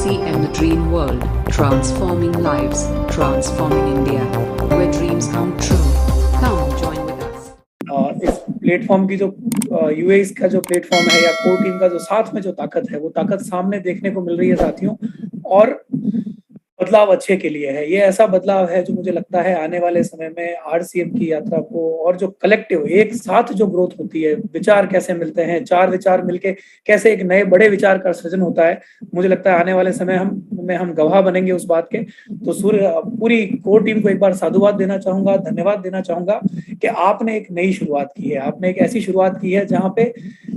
RCM the Dream World, transforming lives, transforming India, where dreams come true. Come join with us. इस platform की जो UAE का जो platform है या कोर टीम का जो साथ में जो ताकत है, वो ताकत सामने देखने को मिल रही है साथियों, और बदलाव अच्छे के लिए है। ये ऐसा बदलाव है जो मुझे लगता है आने वाले समय में आरसीएम की यात्रा को, और जो कलेक्टिव एक साथ जो ग्रोथ होती है, विचार कैसे मिलते हैं, चार विचार मिलके कैसे एक नए बड़े विचार का सृजन होता है, मुझे लगता है आने वाले समय हम गवाह बनेंगे उस बात के। तो पूरी कोर टीम को एक बार साधुवाद देना चाहूंगा, धन्यवाद देना चाहूंगा कि आपने एक नई शुरुआत की है। आपने एक ऐसी शुरुआत की है जहाँ पे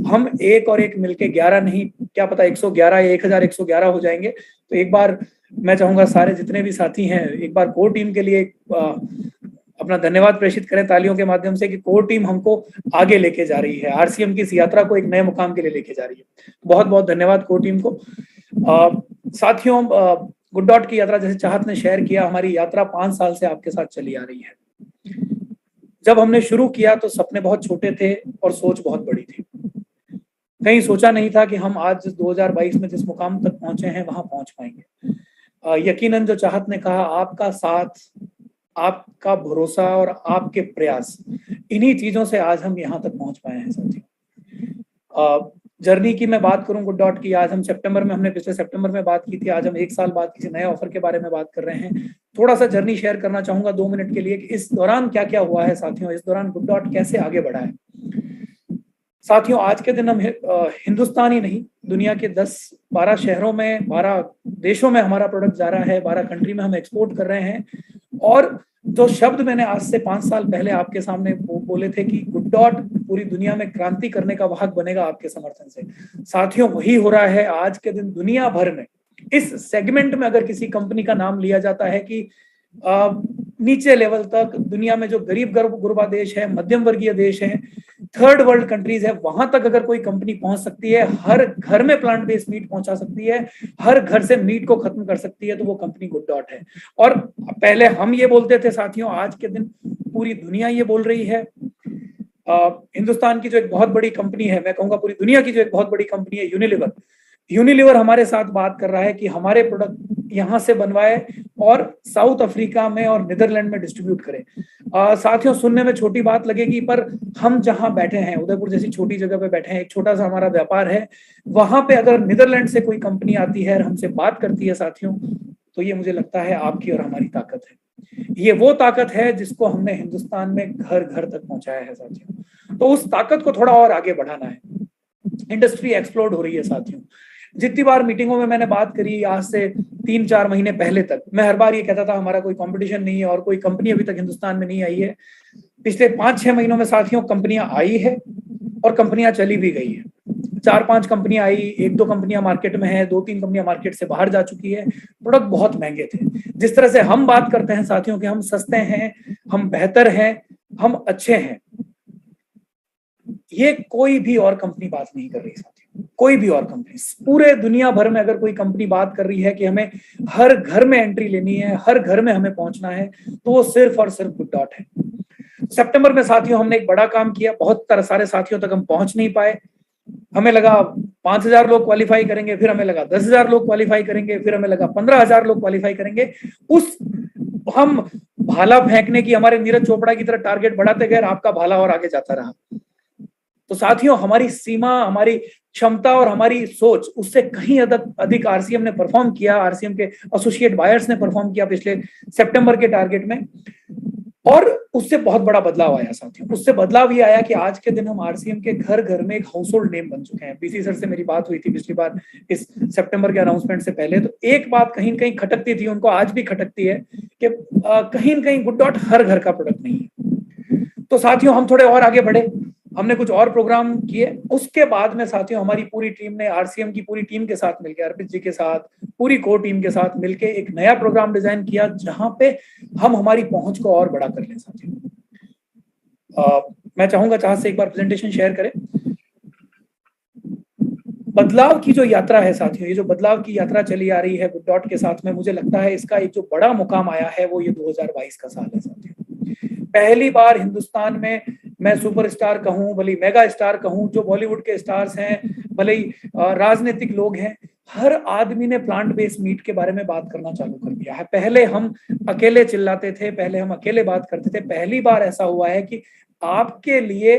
हम एक और एक मिलके 11 नहीं, क्या पता 111 या 1111 हो जाएंगे। तो एक बार मैं चाहूंगा सारे जितने भी साथी हैं एक बार कोर टीम के लिए अपना धन्यवाद प्रेषित करें तालियों के माध्यम से कि कोर टीम हमको आगे लेके जा रही है, आरसीएम की इस यात्रा को एक नए मुकाम के लिए लेके जा रही है। बहुत बहुत धन्यवाद कोर टीम को। साथियों, गुड डॉट की यात्रा, जैसे चाहत ने शेयर किया, हमारी यात्रा 5 साल से आपके साथ चली आ रही है। जब हमने शुरू किया तो सपने बहुत छोटे थे और सोच बहुत बड़ी थी। कहीं सोचा नहीं था कि हम आज 2022 में जिस मुकाम तक पहुंचे हैं वहां पहुंच पाएंगे। यकीनन जो चाहत ने कहा, आपका साथ, आपका भरोसा और आपके प्रयास, इन्हीं चीजों से आज हम यहाँ तक पहुंच पाए हैं साथियों। जर्नी की मैं बात करूं गुड डॉट की, आज हम पिछले सितंबर में बात की थी, आज हम 1 साल बाद किसी नए ऑफर के बारे में बात कर रहे हैं। थोड़ा सा जर्नी शेयर करना चाहूंगा 2 मिनट के लिए कि इस दौरान क्या क्या हुआ है साथियों, इस दौरान गुड डॉट कैसे आगे बढ़ा है। साथियों, आज के दिन हम हिंदुस्तान ही नहीं, दुनिया के 10-12 शहरों में, 12 देशों में हमारा प्रोडक्ट जा रहा है, 12 कंट्री में हम एक्सपोर्ट कर रहे हैं। और जो शब्द मैंने आज से 5 साल पहले आपके सामने बोले थे कि गुड डॉट पूरी दुनिया में क्रांति करने का वाहक बनेगा आपके समर्थन से, साथियों वही हो रहा है। आज के दिन दुनिया भर में इस सेगमेंट में अगर किसी कंपनी का नाम लिया जाता है कि नीचे लेवल तक दुनिया में जो गरीब गुरबा देश है, मध्यम वर्गीय देश है, थर्ड वर्ल्ड कंट्रीज है, वहां तक अगर कोई कंपनी पहुंच सकती है, हर घर में प्लांट बेस्ड मीट पहुंचा सकती है, हर घर से मीट को खत्म कर सकती है, तो वो कंपनी गुड डॉट है। और पहले हम ये बोलते थे साथियों, आज के दिन पूरी दुनिया ये बोल रही है। हिंदुस्तान की जो एक बहुत बड़ी कंपनी है, मैं कहूंगा पूरी दुनिया की जो एक बहुत बड़ी कंपनी है, यूनिलीवर हमारे साथ बात कर रहा है कि हमारे प्रोडक्ट यहाँ से बनवाए और साउथ अफ्रीका में और नीदरलैंड में डिस्ट्रीब्यूट करें। साथियों, सुनने में छोटी बात लगेगी, पर हम जहाँ बैठे हैं, उदयपुर जैसी छोटी जगह पे बैठे हैं, एक छोटा सा हमारा व्यापार है, वहां पे अगर नीदरलैंड से कोई कंपनी आती है और हमसे बात करती है साथियों, तो ये मुझे लगता है आपकी और हमारी ताकत है। ये वो ताकत है जिसको हमने हिंदुस्तान में घर घर तक पहुंचाया है साथियों। तो उस ताकत को थोड़ा और आगे बढ़ाना है। इंडस्ट्री एक्सप्लोड हो रही है साथियों। जितनी बार मीटिंगों में मैंने बात करी, आज से 3-4 महीने पहले तक मैं हर बार ये कहता था हमारा कोई कंपटीशन नहीं है और कोई कंपनी अभी तक हिंदुस्तान में नहीं आई है। पिछले 5-6 महीनों में साथियों कंपनियां आई है और कंपनियां चली भी गई है। 4-5 कंपनियां आई, 1-2 कंपनियां मार्केट में है, 2-3 कंपनियां मार्केट से बाहर जा चुकी है। प्रोडक्ट बहुत महंगे थे। जिस तरह से हम बात करते हैं साथियों कि हम सस्ते हैं, हम बेहतर हैं, हम अच्छे हैं, ये कोई भी और कंपनी बात नहीं कर रही साथियों। कोई भी और कंपनी पूरे दुनिया भर में अगर कोई कंपनी बात कर रही है कि हमें हर घर में एंट्री लेनी है, हर घर में हमें पहुंचना है, तो वो सिर्फ और सिर्फ गुड डॉट है। सितंबर में साथियों हमने एक बड़ा काम किया, बहुत सारे साथियों तक हम पहुंच नहीं पाए। हमें लगा 5,000 लोग क्वालिफाई करेंगे, फिर हमें लगा 10,000 लोग क्वालिफाई करेंगे, फिर हमें लगा 15,000 लोग क्वालिफाई करेंगे। हम भाला फेंकने की हमारे नीरज चोपड़ा की तरह टारगेट बढ़ाते गए, आपका भाला और आगे जाता रहा। तो साथियों, हमारी सीमा, हमारी क्षमता और हमारी सोच उससे कहीं अधिक आरसीएम ने परफॉर्म किया, आरसीएम के एसोसिएट बायर्स ने परफॉर्म किया पिछले सितंबर के टारगेट में, और उससे बहुत बड़ा बदलाव आया साथियों। उससे बदलाव ये आया कि आज के दिन हम आरसीएम के घर घर में एक हाउसहोल्ड नेम बन चुके हैं। बीसी सर से मेरी बात हुई थी पिछली बार इस सितंबर के अनाउंसमेंट से पहले, तो एक बात कहीं न कहीं खटकती थी, उनको आज भी खटकती है कि कहीं न कहीं गुड डॉट हर घर का प्रोडक्ट नहीं है। तो साथियों, हम थोड़े और आगे बढ़े, हमने कुछ और प्रोग्राम किए। उसके बाद में साथियों हमारी पूरी टीम ने, आरसीएम की पूरी टीम के साथ मिलकर, अर्पित जी के साथ, पूरी कोर टीम के साथ मिलकर एक नया प्रोग्राम डिजाइन किया जहां पे हम हमारी पहुंच को और बड़ा कर लें साथियों। मैं चाहूंगा चाहत से एक बार प्रेजेंटेशन शेयर करें। बदलाव की जो यात्रा है साथियों, ये जो बदलाव की यात्रा चली आ रही है गुड डॉट के साथ में, मुझे लगता है इसका एक जो बड़ा मुकाम आया है वो ये 2022 का साल है साथियों। पहली बार हिंदुस्तान में मैं सुपरस्टार कहूं, भले मेगा स्टार कहूं, जो बॉलीवुड के स्टार्स हैं, भले ही राजनीतिक लोग हैं, हर आदमी ने प्लांट बेस्ड मीट के बारे में बात करना चालू कर दिया है। पहले हम अकेले चिल्लाते थे, पहले हम अकेले बात करते थे। पहली बार ऐसा हुआ है कि आपके लिए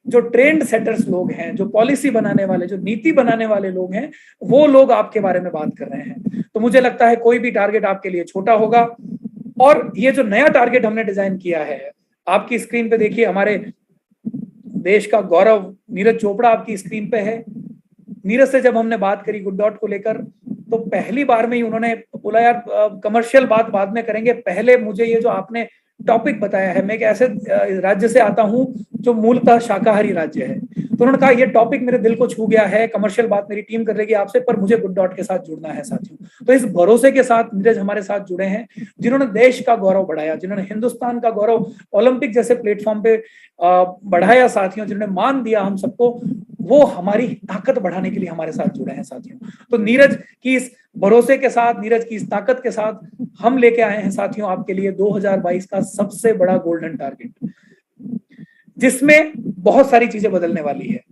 जो ट्रेंड सेटर्स लोग हैं, जो पॉलिसी बनाने वाले, जो नीति बनाने वाले लोग हैं, वो लोग आपके बारे में बात कर रहे हैं। तो मुझे लगता है कोई भी टारगेट आपके लिए छोटा होगा। और ये जो नया टारगेट हमने डिजाइन किया है, आपकी स्क्रीन पे देखिए, हमारे देश का गौरव नीरज चोपड़ा आपकी स्क्रीन पे है। नीरज से जब हमने बात करी गुड डॉट को लेकर, तो पहली बार में ही उन्होंने बोला, यार कमर्शियल बात बाद में करेंगे, पहले मुझे ये जो आपने टॉपिक बताया है, मैं एक ऐसे राज्य से आता हूं जो मूलतः शाकाहारी राज्य है, तो उन्होंने कहा ये टॉपिक मेरे दिल को छू गया है, कमर्शियल बात मेरी टीम कर लेगी आपसे, पर मुझे गुड डॉट के साथ जुड़ना है साथियों। तो इस भरोसे के साथ नीरज हमारे साथ जुड़े हैं, जिन्होंने देश का गौरव बढ़ाया, जिन्होंने हिंदुस्तान का गौरव ओलंपिक जैसे प्लेटफॉर्म पे बढ़ाया साथियों, जिन्होंने मान दिया हम सबको, वो हमारी ताकत बढ़ाने के लिए हमारे साथ जुड़े हैं साथियों। तो नीरज की इस भरोसे के साथ, नीरज की इस ताकत के साथ हम लेके आए हैं साथियों आपके लिए 2022 का सबसे बड़ा गोल्डन टारगेट, जिसमें बहुत सारी चीजें बदलने वाली है।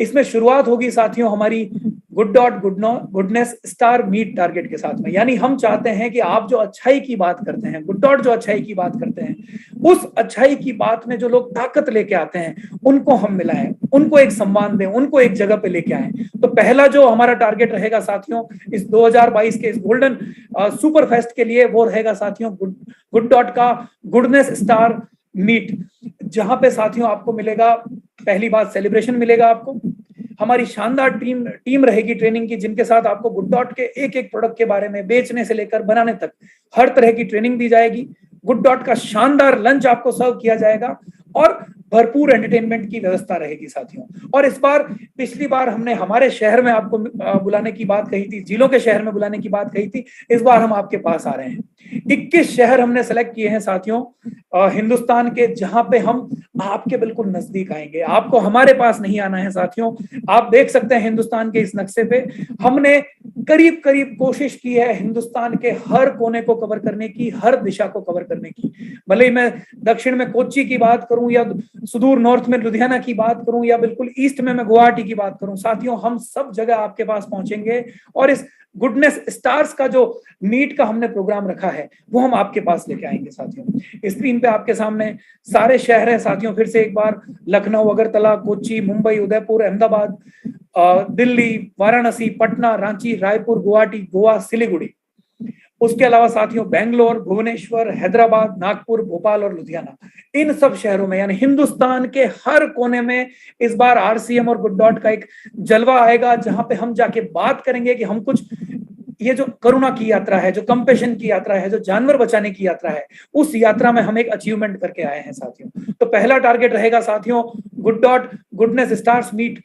इसमें शुरुआत होगी साथियों हमारी good dot goodness star meet target के साथ में। यानी हम चाहते हैं कि आप जो अच्छाई की बात करते हैं, गुड डॉट जो अच्छाई की बात करते हैं, उस अच्छाई की बात में जो लोग ताकत लेके आते हैं, उनको हम मिलाएं, उनको एक सम्मान दें, उनको एक जगह पे लेके आएं। तो पहला जो हमारा टारगेट रहेगा साथियों इस 2022 के इस गोल्डन सुपर फेस्ट के लिए, वो रहेगा साथियों गुड डॉट का गुडनेस स्टार मीट, जहां पे साथियों आपको मिलेगा, पहली बात सेलिब्रेशन मिलेगा आपको, हमारी शानदार टीम रहेगी ट्रेनिंग की, जिनके साथ आपको गुड डॉट के एक एक प्रोडक्ट के बारे में, बेचने से लेकर बनाने तक हर तरह की ट्रेनिंग दी जाएगी। गुड डॉट का शानदार लंच आपको सर्व किया जाएगा और भरपूर एंटरटेनमेंट की व्यवस्था रहेगी साथियों। और इस बार, पिछली बार हमने हमारे शहर में आपको बुलाने की बात कही थी, जिलों के शहर में बुलाने की बात कही थी, इस बार हम आपके पास आ रहे हैं। 21 शहर हमने सेलेक्ट किए हैं साथियों हिंदुस्तान के, जहां पे हम आपके बिल्कुल नजदीक आएंगे। आपको हमारे पास नहीं आना है साथियों। आप देख सकते हैं हिंदुस्तान के इस नक्शे पे हमने करीब करीब कोशिश की है हिंदुस्तान के हर कोने को कवर करने की, हर दिशा को कवर करने की। भले ही मैं दक्षिण में कोच्चि की बात करूं, या सुदूर नॉर्थ में लुधियाना की बात करूं, या बिल्कुल ईस्ट में मैं गुवाहाटी की बात करूं, साथियों हम सब जगह आपके पास पहुंचेंगे। और इस गुडनेस स्टार्स का जो मीट का हमने प्रोग्राम रखा है, वो हम आपके पास लेके आएंगे साथियों। स्क्रीन पे आपके सामने सारे शहर हैं साथियों, फिर से एक बार, लखनऊ, अगरतला, कोच्चि, मुंबई, उदयपुर, अहमदाबाद, दिल्ली, वाराणसी, पटना, रांची, रायपुर, गुवाहाटी, गोवा, सिलीगुड़ी। उसके अलावा साथियों बेंगलोर, भुवनेश्वर, हैदराबाद, नागपुर, भोपाल और लुधियाना, इन सब शहरों में, यानी हिंदुस्तान के हर कोने में इस बार आरसीएम और गुड डॉट का एक जलवा आएगा, जहां पे हम जाके बात करेंगे कि हम कुछ, ये जो करुणा की यात्रा है, जो कंपेशन की यात्रा है, जो जानवर बचाने की यात्रा है, उस यात्रा में हम एक अचीवमेंट करके आए हैं साथियों। तो पहला टारगेट रहेगा साथियों good dot goodness stars meet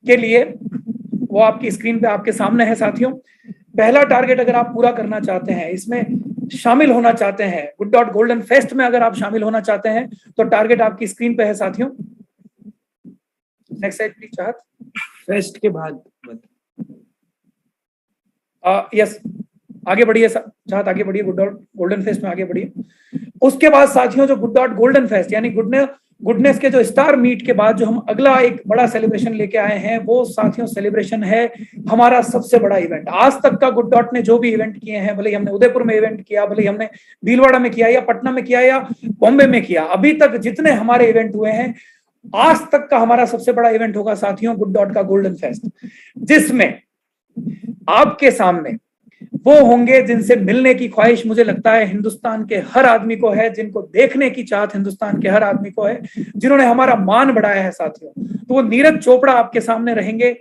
के लिए, वो आपकी स्क्रीन पे आपके सामने है साथियों। पहला टारगेट अगर आप पूरा करना चाहते हैं, इसमें शामिल होना चाहते हैं, गुड डॉट गोल्डन फेस्ट में अगर आप शामिल होना चाहते हैं, तो टारगेट आपकी स्क्रीन पे है साथियों। नेक्स्ट स्लाइड प्लीज चाहत। फेस्ट के बाद यस, आगे बढ़िए चाहत, आगे बढ़िए, गुड डॉट गोल्डन फेस्ट में आगे बढ़िए। उसके बाद साथियों जो गुड डॉट गोल्डन फेस्ट यानी गुडनेस के जो स्टार मीट के बाद जो हम अगला एक बड़ा सेलिब्रेशन लेके आए हैं, वो साथियों सेलिब्रेशन है हमारा सबसे बड़ा इवेंट। आज तक का गुड डॉट ने जो भी इवेंट किए हैं, भले ही हमने उदयपुर में इवेंट किया, भले ही हमने भीलवाड़ा में किया, या पटना में किया, या बॉम्बे में किया, अभी तक जितने हमारे इवेंट हुए हैं, आज तक का हमारा सबसे बड़ा इवेंट होगा साथियों गुड डॉट का गोल्डन फेस्ट, जिसमें आपके सामने वो होंगे जिनसे मिलने की ख्वाहिश मुझे लगता है हिंदुस्तान के हर आदमी को है, जिनको देखने की चाहत हिंदुस्तान के हर आदमी को है, जिन्होंने हमारा मान बढ़ाया है साथियों। तो वो नीरज चोपड़ा आपके सामने रहेंगे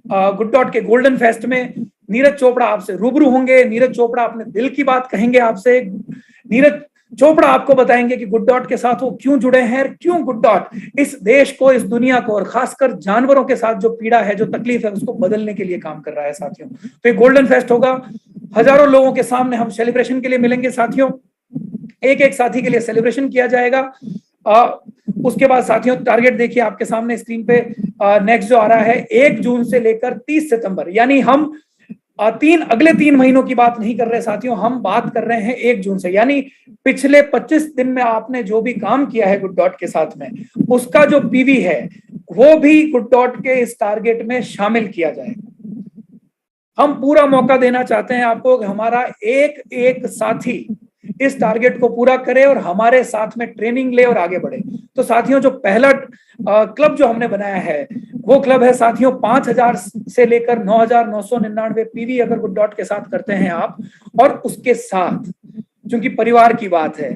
गुड डॉट के गोल्डन फेस्ट में। नीरज चोपड़ा आपसे रूबरू होंगे, नीरज चोपड़ा अपने दिल की बात कहेंगे आपसे, नीरज चोपड़ा आपको बताएंगे कि गुड डॉट के साथ वो क्यों जुड़े हैं, क्यों गुड डॉट इस देश को, इस दुनिया को, और खासकर जानवरों के साथ जो पीड़ा है, जो तकलीफ है, उसको बदलने के लिए काम कर रहा है साथियों। तो ये गोल्डन फेस्ट होगा, हजारों लोगों के सामने हम सेलिब्रेशन के लिए मिलेंगे साथियों, एक एक साथी के लिए सेलिब्रेशन किया जाएगा। उसके बाद साथियों टारगेट देखिए आपके सामने स्क्रीन पे, नेक्स्ट जो आ रहा है 1 जून से लेकर 30 सितंबर, यानी हम अगले 3 महीनों की बात नहीं कर रहे साथियों, हम बात कर रहे हैं 1 जून से, यानी पिछले 25 दिन में आपने जो भी काम किया है गुड डॉट के साथ में, उसका जो पीवी है वो भी गुड डॉट के इस टारगेट में शामिल किया जाएगा। हम पूरा मौका देना चाहते हैं आपको कि हमारा एक एक साथी इस टारगेट को पूरा करे और हमारे साथ में ट्रेनिंग ले और आगे बढ़े। तो साथियों, जो पहला क्लब जो हमने बनाया है वो क्लब है साथियों 5000 से लेकर 9999 पीवी अगर गुड डॉट के साथ करते हैं आप, और उसके साथ क्योंकि परिवार की बात है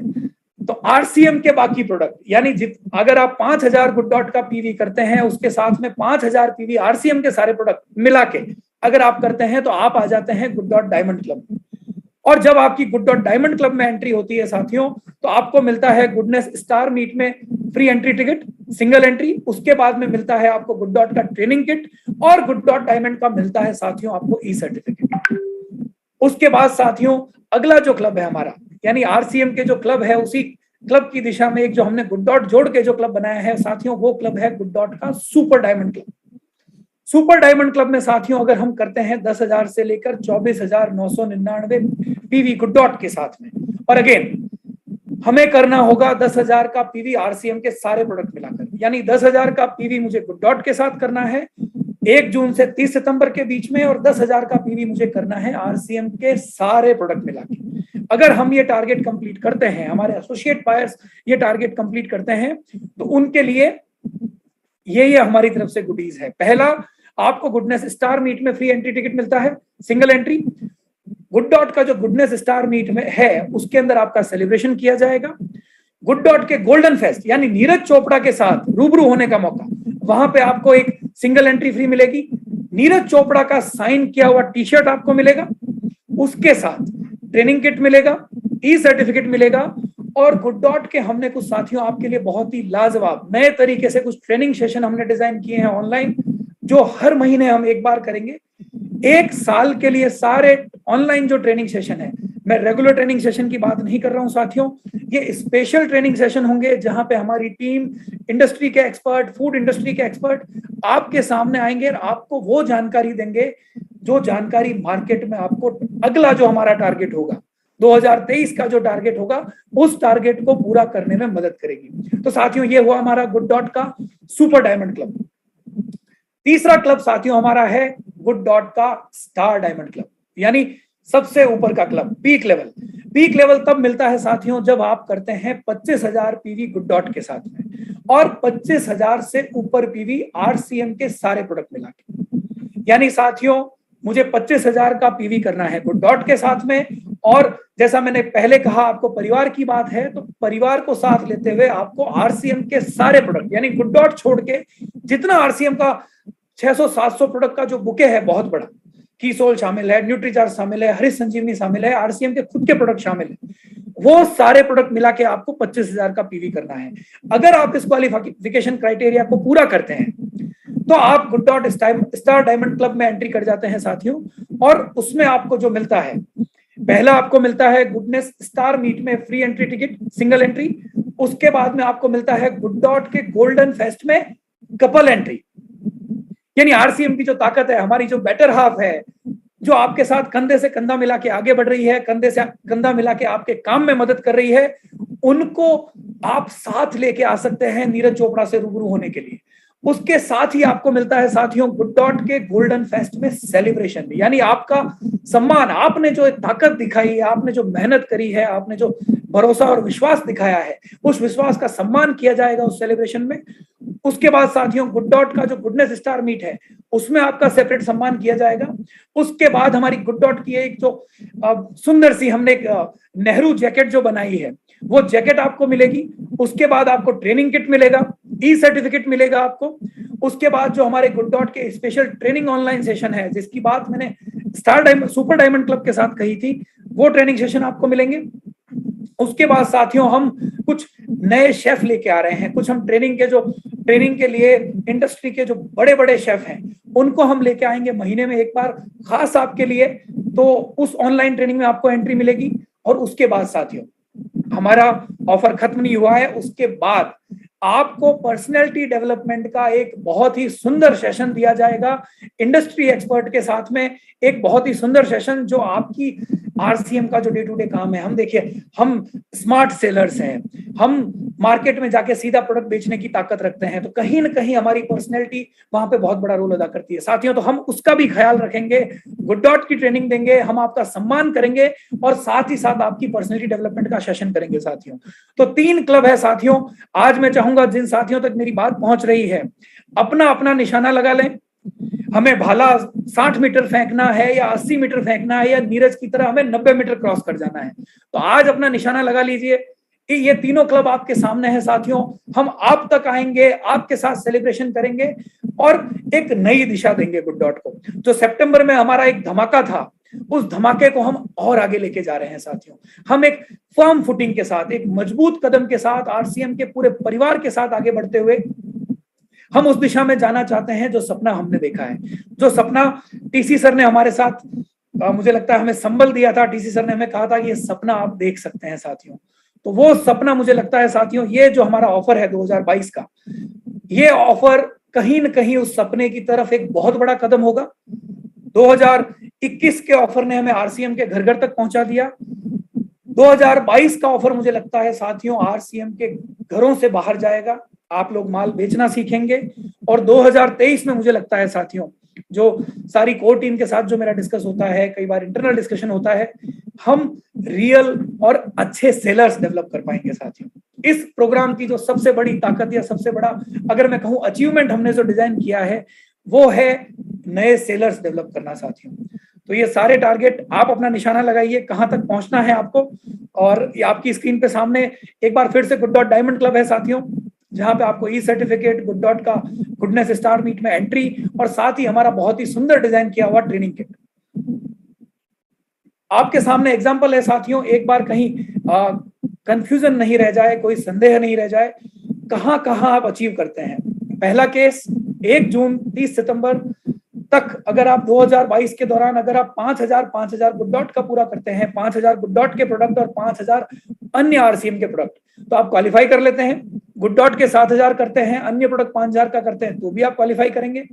तो आरसीएम के बाकी प्रोडक्ट, यानी अगर आप 5000 गुड डॉट का पीवी करते हैं उसके साथ में 5000 पीवी आरसीएम के सारे प्रोडक्ट मिला के अगर आप करते हैं तो आप आ जाते हैं गुड डॉट डायमंड क्लब में। और जब आपकी गुड डॉट डायमंड क्लब में एंट्री होती है साथियों, तो आपको मिलता है गुडनेस स्टार मीट में free entry ticket, single entry. उसके बाद में मिलता है आपको गुड डॉट का ट्रेनिंग किट, और गुड डॉट डायमंड का मिलता है साथियों आपको ई सर्टिफिकेट। उसके बाद साथियों अगला जो क्लब है हमारा, यानी आरसीएम के जो क्लब है उसी क्लब की दिशा में एक जो हमने गुड डॉट जोड़ के जो क्लब बनाया है साथियों, वो क्लब है गुड डॉट का super diamond club. Super diamond club में साथियों अगर हम करते हैं 10,000 से लेकर 24,999 पीवी गुड डॉट के साथ में, और अगेन हमें करना होगा 10,000 का पीवी आरसीएम के सारे प्रोडक्ट मिलाकर, यानी 10,000 का पीवी मुझे गुड डॉट के साथ करना है 1 जून से 30 सितंबर के बीच में, और 10,000 का पीवी मुझे करना है आरसीएम के सारे प्रोडक्ट मिला के। अगर हम ये टारगेट कंप्लीट करते हैं, हमारे एसोसिएट बायर्स ये टारगेट कंप्लीट करते हैं, तो उनके लिए ये हमारी तरफ से गुडीज है। पहला, आपको गुडनेस स्टार मीट में फ्री एंट्री टिकट मिलता है, सिंगल एंट्री। गुड डॉट का जो गुडनेस स्टार मीट में है उसके अंदर आपका सेलिब्रेशन किया जाएगा। गुड डॉट के गोल्डन फेस्ट यानी नीरज चोपड़ा के साथ रूबरू होने का मौका, वहां पे आपको एक सिंगल एंट्री फ्री मिलेगी। नीरज चोपड़ा का साइन किया हुआ टी शर्ट आपको मिलेगा, उसके साथ ट्रेनिंग किट मिलेगा, ई सर्टिफिकेट मिलेगा, और गुड डॉट के हमने कुछ साथियों आपके लिए बहुत ही लाजवाब नए तरीके से कुछ ट्रेनिंग सेशन हमने डिजाइन किए हैं ऑनलाइन, जो हर महीने हम एक बार करेंगे। 1 साल के लिए सारे ऑनलाइन जो ट्रेनिंग सेशन है, मैं रेगुलर ट्रेनिंग सेशन की बात नहीं कर रहा हूं साथियों, ये स्पेशल ट्रेनिंग सेशन होंगे जहां पे हमारी टीम, इंडस्ट्री के एक्सपर्ट, फूड इंडस्ट्री के एक्सपर्ट आपके सामने आएंगे और आपको वो जानकारी देंगे जो जानकारी मार्केट में आपको अगला जो हमारा टारगेट होगा 2023 का जो टारगेट होगा उस टारगेट को पूरा करने में मदद करेगी। तो साथियों ये हुआ हमारा गुड डॉट का सुपर डायमंड क्लब। तीसरा क्लब साथियों हमारा है गुड डॉट का स्टार डायमंड क्लब, यानी सबसे ऊपर का club, peak level. Peak level तब मिलता है साथियों जब आप करते हैं 25,000 पीवी गुड डॉट के साथ में, और 25,000 से ऊपर पीवी आरसीएम के सारे प्रोडक्ट मिला के। यानी साथियों मुझे 25,000 का पीवी करना है गुड डॉट के साथ में, और जैसा मैंने पहले कहा आपको परिवार की बात है, तो परिवार को साथ लेते हुए आपको आरसीएम के सारे प्रोडक्ट, यानी गुड डॉट छोड़ के जितना आरसीएम का 600-700 प्रोडक्ट का जो बुके है बहुत बड़ा, कीसोल शामिल है, न्यूट्रीचार्ज शामिल है, हरी संजीवनी शामिल है, आरसीएम के खुद के प्रोडक्ट शामिल है, वो सारे प्रोडक्ट मिला के आपको 25,000 का पीवी करना है। अगर आप इस क्वालिफिकेशन क्राइटेरिया को पूरा करते हैं तो आप good dot star diamond club में एंट्री कर जाते हैं साथियों, और उसमें आपको जो मिलता है, पहला आपको मिलता है गुडनेस स्टार मीट में free entry ticket, single entry. उसके बाद में आपको मिलता है गुड डॉट के गोल्डन फेस्ट में कपल एंट्री, यानी आरसीएम की जो ताकत है, हमारी जो बेटर हाफ है, जो आपके साथ कंधे से कंधा मिला के आगे बढ़ रही है, कंधे से कंधा मिला के आपके काम में मदद कर रही है, उनको आप साथ लेके आ सकते हैं नीरज चोपड़ा से रूबरू होने के लिए। उसके साथ ही आपको मिलता है साथियों गुड डॉट के गोल्डन फेस्ट में सेलिब्रेशन, यानी आपका सम्मान, आपने जो ताकत दिखाई है, आपने जो मेहनत करी है, आपने जो भरोसा और विश्वास दिखाया है, उस विश्वास का सम्मान किया जाएगा उस सेलिब्रेशन में। उसके बाद साथियों गुड डॉट का जो गुडनेस स्टार मीट है उसमें आपका सेपरेट सम्मान किया जाएगा। उसके बाद हमारी गुड डॉट की एक जो सुंदर सी हमने नेहरू जैकेट जो बनाई है वो जैकेट आपको मिलेगी। उसके बाद आपको ट्रेनिंग किट मिलेगा, ई सर्टिफिकेट मिलेगा आपको। उसके बाद जो हमारे गुड डॉट के स्पेशल ट्रेनिंग ऑनलाइन सेशन है, जिसकी बात मैंने सुपर डायमंड क्लब के साथ कही थी, वो ट्रेनिंग सेशन आपको मिलेंगे। उसके बाद साथियों हम कुछ नए शेफ लेके आ रहे हैं, कुछ हम ट्रेनिंग के लिए इंडस्ट्री के जो बड़े बड़े शेफ हैं उनको हम लेके आएंगे महीने में एक बार खास आपके लिए, तो उस ऑनलाइन ट्रेनिंग में आपको एंट्री मिलेगी। और उसके बाद साथियों हमारा ऑफर खत्म नहीं हुआ है, उसके बाद आपको पर्सनैलिटी डेवलपमेंट का एक बहुत ही सुंदर सेशन दिया जाएगा इंडस्ट्री एक्सपर्ट के साथ में, एक बहुत ही सुंदर सेशन जो आपकी आरसीएम का जो डे टू डे काम है, हम देखिए हम स्मार्ट सेलर्स हैं, हम मार्केट में जाके सीधा प्रोडक्ट बेचने की ताकत रखते हैं, तो कहीं ना कहीं हमारी पर्सनैलिटी वहां पे बहुत बड़ा रोल अदा करती है साथियों। तो हम उसका भी ख्याल रखेंगे, गुड डॉट की ट्रेनिंग देंगे, हम आपका सम्मान करेंगे और साथ ही साथ आपकी पर्सनैलिटी डेवलपमेंट का सेशन करेंगे साथियों। तो 3 क्लब है साथियों। आज मैं चाहूंगा जिन साथियों तक मेरी बात पहुंच रही है, अपना अपना निशाना लगा लें। हमें भाला 60 मीटर फेंकना है या 80 मीटर फेंकना है, या नीरज की तरह हमें 90 मीटर क्रॉस कर जाना है, तो आज अपना निशाना लगा लीजिए। ये तीनों क्लब आपके सामने है साथियों। हम आप तक आएंगे, आपके साथ सेलिब्रेशन करेंगे और एक नई दिशा देंगे गुड डॉट को। जो सितंबर में हमारा एक धमाका था, उस धमाके को हम और आगे लेके जा रहे हैं साथियों। हम एक फर्म फुटिंग के साथ, एक मजबूत कदम के साथ, आरसीएम के पूरे परिवार के साथ आगे बढ़ते हुए हम उस दिशा में जाना चाहते हैं जो सपना हमने देखा है, जो सपना टीसी सर ने हमारे साथ, मुझे लगता है हमें संबल दिया था। टीसी सर ने हमें कहा था कि ये सपना आप देख सकते हैं साथियों। तो वो सपना मुझे लगता है साथियों, ये जो हमारा ऑफर है 2022 का, ये ऑफर कहीं न कहीं उस सपने की तरफ एक बहुत बड़ा कदम होगा। 2021 के ऑफर ने हमें आरसीएम के घर घर तक पहुंचा दिया। 2022 का ऑफर मुझे लगता है साथियों आरसीएम के घरों से बाहर जाएगा, आप लोग माल बेचना सीखेंगे। और 2023 में मुझे लगता है साथियों, जो सारी कोर टीम के साथ जो मेरा डिस्कस होता है, कई बार इंटरनल डिस्कशन होता है, हम रियल और अच्छे सेलर्स डेवलप कर पाएंगे साथियों। इस प्रोग्राम की जो सबसे बड़ी ताकत या सबसे बड़ा, अगर मैं कहूं अचीवमेंट हमने जो डिजाइन किया है, वो है नए सेलर्स डेवलप करना साथियों। तो ये सारे टारगेट आप अपना निशाना लगाइए, कहां तक पहुंचना है आपको। और ये आपकी स्क्रीन पे सामने एक बार फिर से गुड डॉट डायमंड क्लब है साथियों, जहां पे आपको ई सर्टिफिकेट, गुड डॉट का गुडनेस स्टार मीट में एंट्री, और साथ ही हमारा बहुत ही सुंदर डिजाइन किया हुआ ट्रेनिंग किट आपके सामने एग्जांपल है साथियों। एक बार कहीं कंफ्यूजन नहीं रह जाए, कोई संदेह नहीं रह जाए, कहां कहां आप अचीव करते हैं। पहला केस 1 जून 30 सितंबर तक, अगर आप 2022 के दौरान अगर आप 5000 गुड डॉट का पूरा करते हैं, 5000 गुड डॉट के प्रोडक्ट और 5000 अन्य आरसीएम के प्रोडक्ट, तो आप क्वालिफाई कर लेते हैं। गुड डॉट के 7000 करते हैं, अन्य प्रोडक्ट 5000 का करते हैं, तो भी आप क्वालिफाई करेंगे।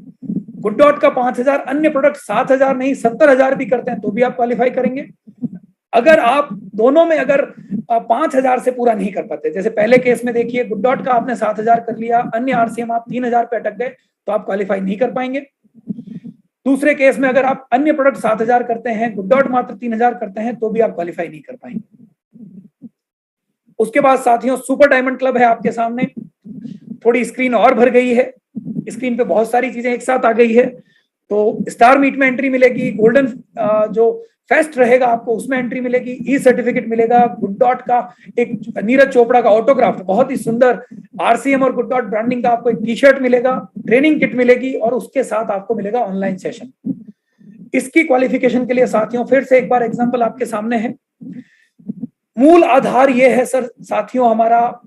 गुड डॉट का 5000, अन्य प्रोडक्ट 7000 नहीं 70000 भी करते हैं, तो भी आप क्वालिफाई करेंगे। अगर आप दोनों में अगर 5000 से पूरा नहीं कर पाते, जैसे पहले केस में देखिए गुड डॉट का आपने 7000 कर लिया, अन्य आरसीएम आप 3000 पे अटक गए, तो आप क्वालिफाई नहीं कर पाएंगे। दूसरे केस में अगर आप अन्य प्रोडक्ट 7000 करते हैं, गुड डॉट मात्र 3000 करते हैं, तो भी आप क्वालिफाई नहीं कर पाएंगे। उसके बाद साथियों सुपर डायमंड क्लब है आपके सामने। थोड़ी स्क्रीन और भर गई है, स्क्रीन पे बहुत सारी चीजें एक साथ आ गई है। तो स्टार मीट में एंट्री मिलेगी, गोल्डन जो फेस्ट रहेगा आपको उसमें एंट्री मिलेगी, ई सर्टिफिकेट मिलेगा, गुड डॉट का एक नीरज चोपड़ा का ऑटोग्राफ बहुत ही सुंदर आरसीएम और गुड डॉट ब्रांडिंग का आपको एक टी शर्ट मिलेगा, ट्रेनिंग किट मिलेगी, और उसके साथ आपको मिलेगा ऑनलाइन सेशन। इसकी क्वालिफिकेशन के लिए साथियों फिर से एक बार एग्जांपल आपके सामने है। मूल आधार ये है सर साथियों हमारा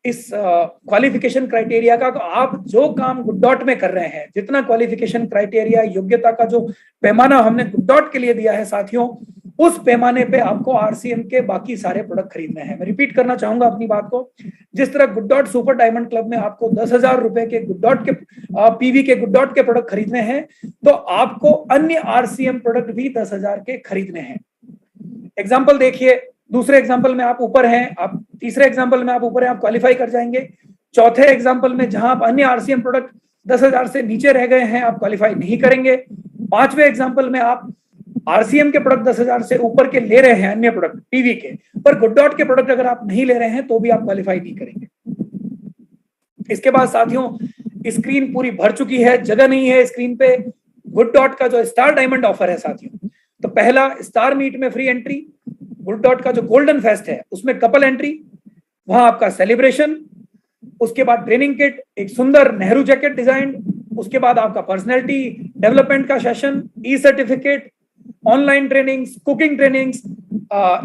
इस क्वालिफिकेशन क्राइटेरिया का, आप जो काम गुड डॉट में कर रहे हैं, जितना क्वालिफिकेशन क्राइटेरिया योग्यता का जो पैमाना हमने गुड डॉट के लिए दिया है साथियों, उस पैमाने पे आपको आरसीएम के बाकी सारे प्रोडक्ट खरीदने हैं। मैं रिपीट करना चाहूंगा अपनी बात को, जिस तरह good dot super diamond club में आपको 10,000 रुपए के गुड डॉट के पीवी के गुड डॉट के प्रोडक्ट खरीदने हैं, तो आपको अन्य आरसीएम प्रोडक्ट भी 10,000 के खरीदने हैं। एग्जाम्पल देखिए, दूसरे एग्जाम्पल में आप ऊपर हैं, आप तीसरे एग्जाम्पल में आप ऊपर हैं, आप क्वालिफाई कर जाएंगे। चौथे एग्जाम्पल में जहां आप अन्य आरसीएम प्रोडक्ट 10,000 से नीचे रह गए हैं, आप क्वालिफाई नहीं करेंगे। पांचवें एग्जाम्पल में आप आरसीएम के प्रोडक्ट 10,000 से ऊपर के ले रहे हैं, अन्य प्रोडक्ट पीवी के, पर गुड डॉट के प्रोडक्ट अगर आप नहीं ले रहे हैं तो भी आप क्वालिफाई नहीं करेंगे। इसके बाद साथियों स्क्रीन पूरी भर चुकी है, जगह नहीं है स्क्रीन पे। गुड डॉट का जो स्टार डायमंड ऑफर है साथियों, तो पहला स्टार मीट में फ्री एंट्री, गुड डॉट का जो गोल्डन फेस्ट है उसमें कपल एंट्री, वहां आपका सेलिब्रेशन, उसके बाद ट्रेनिंग किट, एक सुंदर नेहरू जैकेट डिजाइन, उसके बाद आपका पर्सनैलिटी डेवलपमेंट का session, e certificate, online trainings, cooking trainings,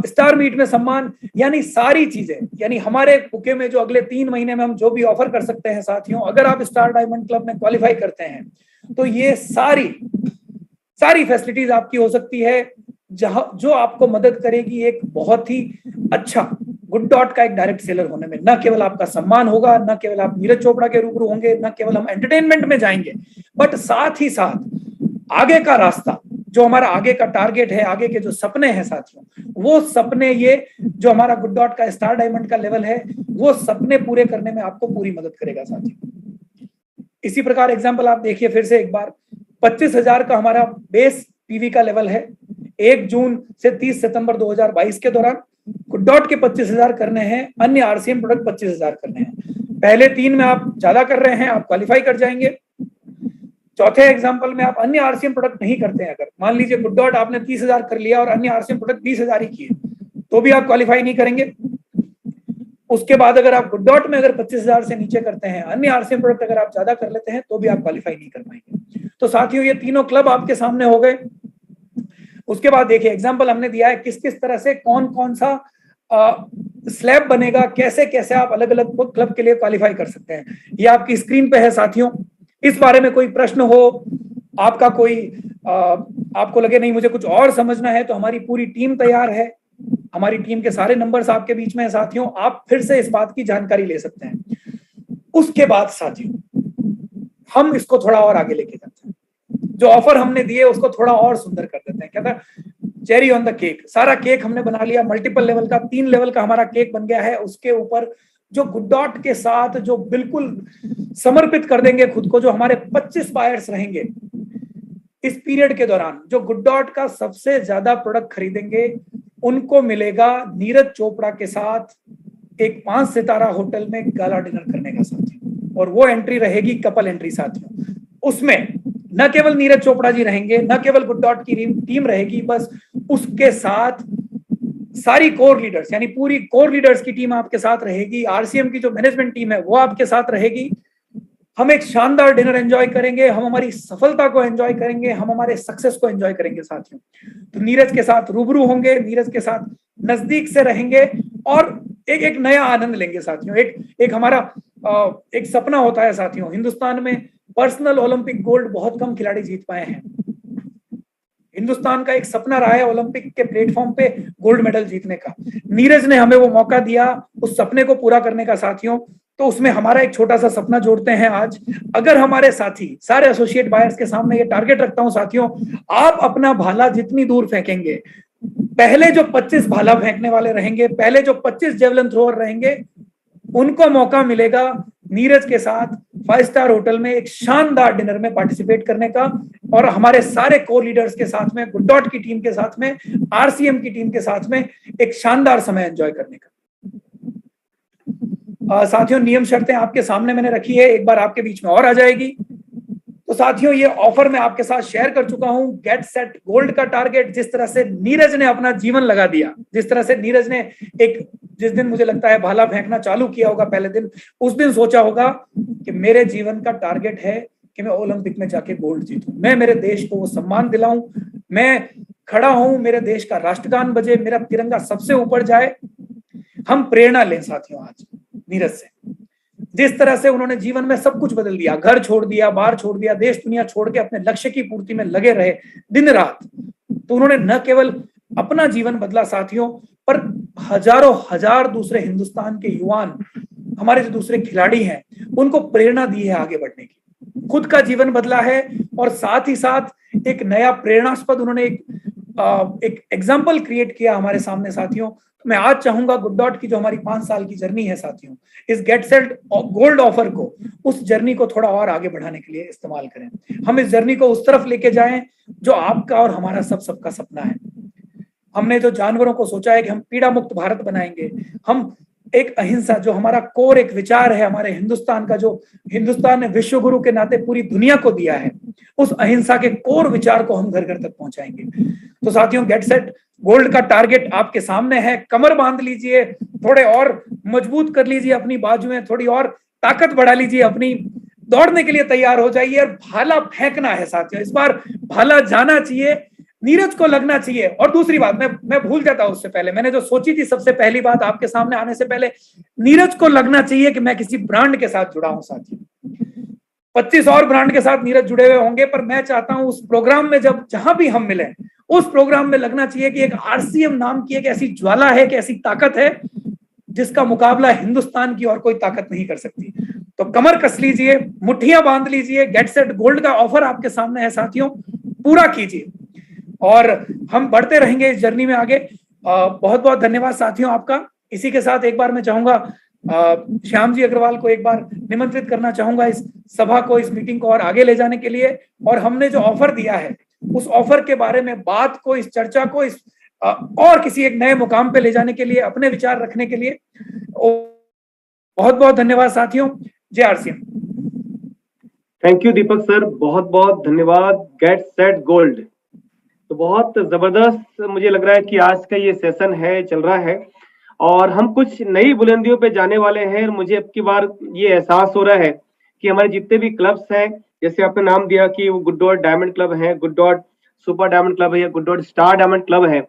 star meet में सम्मान, यानी सारी चीजें, यानी हमारे बुके में जो अगले 3 महीने में हम जो भी ऑफर कर सकते हैं साथियों, अगर आप स्टार डायमंड क्लब में क्वालिफाई करते हैं तो ये सारी फैसिलिटीज आपकी हो सकती है, जहां जो आपको मदद करेगी एक बहुत ही अच्छा गुड डॉट का एक डायरेक्ट सेलर होने में। न केवल आपका सम्मान होगा, न केवल आप नीरज चोपड़ा के रूबरू होंगे, न केवल हम एंटरटेनमेंट में जाएंगे, बट साथ ही साथ आगे का रास्ता जो हमारा आगे का टारगेट है, आगे के जो सपने हैं साथियों, वो सपने, ये जो हमारा गुड डॉट का स्टार डायमंड का लेवल है, वो सपने पूरे करने में आपको पूरी मदद करेगा साथियों। इसी प्रकार एग्जांपल आप देखिए फिर से एक बार, 25,000 का हमारा बेस पीवी का लेवल है। 1 जून से 30 सितंबर 2022 के दौरान गुड डॉट के 25,000 करने हैं, अन्य आरसीएम प्रोडक्ट 25,000 करने हैं। पहले 3 में आप ज्यादा कर रहे हैं, आप क्वालिफाई कर जाएंगे। चौथे एग्जांपल में आप अन्य आरसीएम प्रोडक्ट नहीं करते हैं, अगर मान लीजिए गुड डॉट आपने 30,000 कर लिया और अन्य आरसीएम प्रोडक्ट 20,000 ही किए, तो भी आप क्वालिफाई नहीं करेंगे। उसके बाद अगर आप गुड डॉट में अगर 25,000 से नीचे करते हैं, अन्य आरसीएम प्रोडक्ट अगर आप ज्यादा कर लेते हैं, तो भी आप क्वालिफाई नहीं कर पाएंगे। तो साथियों ये तीनों क्लब आपके सामने हो गए। उसके बाद देखिए एग्जांपल हमने दिया है किस किस तरह से कौन कौन सा स्लैब बनेगा, कैसे कैसे आप अलग अलग क्लब के लिए क्वालिफाई कर सकते हैं। ये आपकी स्क्रीन पे है साथियों। इस बारे में कोई प्रश्न हो आपका, कोई आपको लगे नहीं मुझे कुछ और समझना है, तो हमारी पूरी टीम तैयार है। हमारी टीम के सारे नंबर्स आपके बीच में है साथियों, आप फिर से इस बात की जानकारी ले सकते हैं। उसके बाद साथियों हम इसको थोड़ा और आगे लेके जाते हैं, जो ऑफर हमने दिए उसको थोड़ा और सुंदर कर देते हैं। कहता है चेरी ऑन द केक, सारा केक हमने बना लिया, मल्टीपल लेवल का, 3 लेवल का हमारा केक बन गया है। उसके ऊपर जो गुड डॉट के साथ जो बिल्कुल समर्पित कर देंगे खुद को, जो हमारे 25 बायर्स रहेंगे इस पीरियड के दौरान, जो गुड डॉट का सबसे ज्यादा प्रोडक्ट खरीदेंगे, उनको मिलेगा नीरज चोपड़ा के साथ एक 5 सितारा होटल में गाला डिनर करने का साथियों। और वो एंट्री रहेगी कपल एंट्री साथियों। उसमें न केवल नीरज चोपड़ा जी रहेंगे, न केवल गुड डॉट की टीम रहेगी, बस उसके साथ सारी कोर लीडर्स, यानी पूरी कोर लीडर्स की टीम आपके साथ रहेगी। आरसीएम की जो मैनेजमेंट टीम है वो आपके साथ रहेगी। हम एक शानदार डिनर एंजॉय करेंगे, हम हमारी सफलता को एंजॉय करेंगे, हम हमारे सक्सेस को एंजॉय करेंगे साथियों। तो नीरज के साथ रूबरू होंगे, नीरज के साथ नजदीक से रहेंगे और एक नया आनंद लेंगे साथियों। एक हमारा एक सपना होता है साथियों, हिंदुस्तान में पर्सनल ओलंपिक गोल्ड बहुत कम खिलाड़ी जीत पाए हैं। हिंदुस्तान का एक सपना रहा है ओलंपिक के प्लेटफॉर्म पे गोल्ड मेडल जीतने का। नीरज ने हमें वो मौका दिया उस सपने को पूरा करने का साथियों। तो उसमें हमारा एक छोटा सा सपना जोड़ते हैं आज। अगर हमारे साथी सारे एसोसिएट बायर्स के सामने ये टारगेट रखता हूं साथियों, आप अपना भाला जितनी दूर फेंकेंगे, पहले जो 25 भाला फेंकने वाले रहेंगे, पहले जो 25 जेवलिन थ्रोअर रहेंगे, उनको मौका मिलेगा नीरज के साथ 5 स्टार होटल में एक शानदार डिनर में पार्टिसिपेट करने का, और हमारे सारे कोर लीडर्स के साथ में, गुड डॉट की टीम के साथ में, आरसीएम की टीम के साथ में एक शानदार समय एंजॉय करने का। साथियों नियम शर्तें आपके सामने मैंने रखी है, एक बार आपके बीच में और आ जाएगी। तो साथियों ये ऑफर मैं आपके साथ शेयर कर चुका हूं, गेट सेट गोल्ड का टारगेट। जिस तरह से नीरज ने अपना जीवन लगा दिया, जिस तरह से नीरज ने जिस दिन मुझे लगता है भाला फेंकना चालू किया होगा, पहले दिन, उस दिन सोचा होगा कि मेरे जीवन का टारगेट है कि मैं ओलंपिक में जाके गोल्ड जीतूं, मैं मेरे देश को वो सम्मान दिलाऊं, मैं खड़ा हूं, मेरे देश का राष्ट्रगान बजे, मेरा तिरंगा सबसे ऊपर जाए। हम प्रेरणा लें साथियों आज नीरज से। जिस तरह से उन्होंने जीवन में सब कुछ बदल दिया, घर छोड़ दिया, बाहर छोड़ दिया, देश दुनिया छोड़ के अपने लक्ष्य की पूर्ति में लगे रहे दिन रात। तो उन्होंने न केवल अपना जीवन बदला साथियों, पर हजारों हजार दूसरे हिंदुस्तान के युवान, हमारे जो दूसरे खिलाड़ी हैं, उनको प्रेरणा दी है आगे बढ़ने की। खुद का जीवन बदला है और साथ ही साथ एक नया प्रेरणास्पद उन्होंने एक एग्जाम्पल क्रिएट किया हमारे सामने साथियों। तो मैं आज चाहूंगा गुड डॉट की जो हमारी 5 साल की जर्नी है साथियों, इस गेट सेट गोल्ड ऑफर को, उस जर्नी को थोड़ा और आगे बढ़ाने के लिए इस्तेमाल करें। हम इस जर्नी को उस तरफ लेके जाएं जो आपका और हमारा सबका सपना है। हमने जो जानवरों को सोचा है कि हम पीड़ा मुक्त भारत बनाएंगे, हम एक अहिंसा, जो हमारा कोर एक विचार है हमारे हिंदुस्तान का, जो हिंदुस्तान ने विश्व गुरु के नाते पूरी दुनिया को दिया है, उस अहिंसा के कोर विचार को हम घर घर तक पहुंचाएंगे। तो साथियों गेट सेट गोल्ड का टारगेट आपके सामने है। कमर बांध लीजिए, थोड़े और मजबूत कर लीजिए अपनी बाजुएं, थोड़ी और ताकत बढ़ा लीजिए अपनी, दौड़ने के लिए तैयार हो जाइए। और भाला फेंकना है साथियों, इस बार भाला जाना चाहिए, नीरज को लगना चाहिए। और दूसरी बात मैं भूल जाता हूं, उससे पहले मैंने जो सोची थी, सबसे पहली बात आपके सामने आने से पहले, नीरज को लगना चाहिए कि मैं किसी ब्रांड के साथ जुड़ा हूं साथियों। 25 और ब्रांड के साथ नीरज जुड़े हुए होंगे, पर मैं चाहता हूं उस प्रोग्राम में जहां भी हम मिले, उस प्रोग्राम में लगना चाहिए कि एक आरसीएम नाम की एक ऐसी ज्वाला है, कि ऐसी ताकत है जिसका मुकाबला हिंदुस्तान की और कोई ताकत नहीं कर सकती। तो कमर कस लीजिए, मुट्ठियां बांध लीजिए, गेट सेट गोल्ड का ऑफर आपके सामने है साथियों, पूरा कीजिए। और हम बढ़ते रहेंगे इस जर्नी में आगे। बहुत बहुत धन्यवाद साथियों आपका। इसी के साथ एक बार मैं चाहूंगा श्याम जी अग्रवाल को एक बार निमंत्रित करना चाहूंगा इस सभा को, इस मीटिंग को और आगे ले जाने के लिए। और हमने जो ऑफर दिया है उस ऑफर के बारे में बात को, इस चर्चा को इस और किसी एक नए मुकाम पे ले जाने के लिए, अपने विचार रखने के लिए बहुत बहुत धन्यवाद साथियों। जय RCM. Thank you Deepak sir, बहुत बहुत धन्यवाद। गेट सेट गोल्ड, तो बहुत जबरदस्त मुझे लग रहा है कि आज का ये सेशन है, चल रहा है और हम कुछ नई बुलंदियों पे जाने वाले हैं। मुझे अब की बार ये एहसास हो रहा है कि हमारे जितने भी क्लब्स हैं, जैसे आपने नाम दिया कि वो गुड डॉट डायमंड क्लब है, good dot super diamond club है या good dot star diamond club है,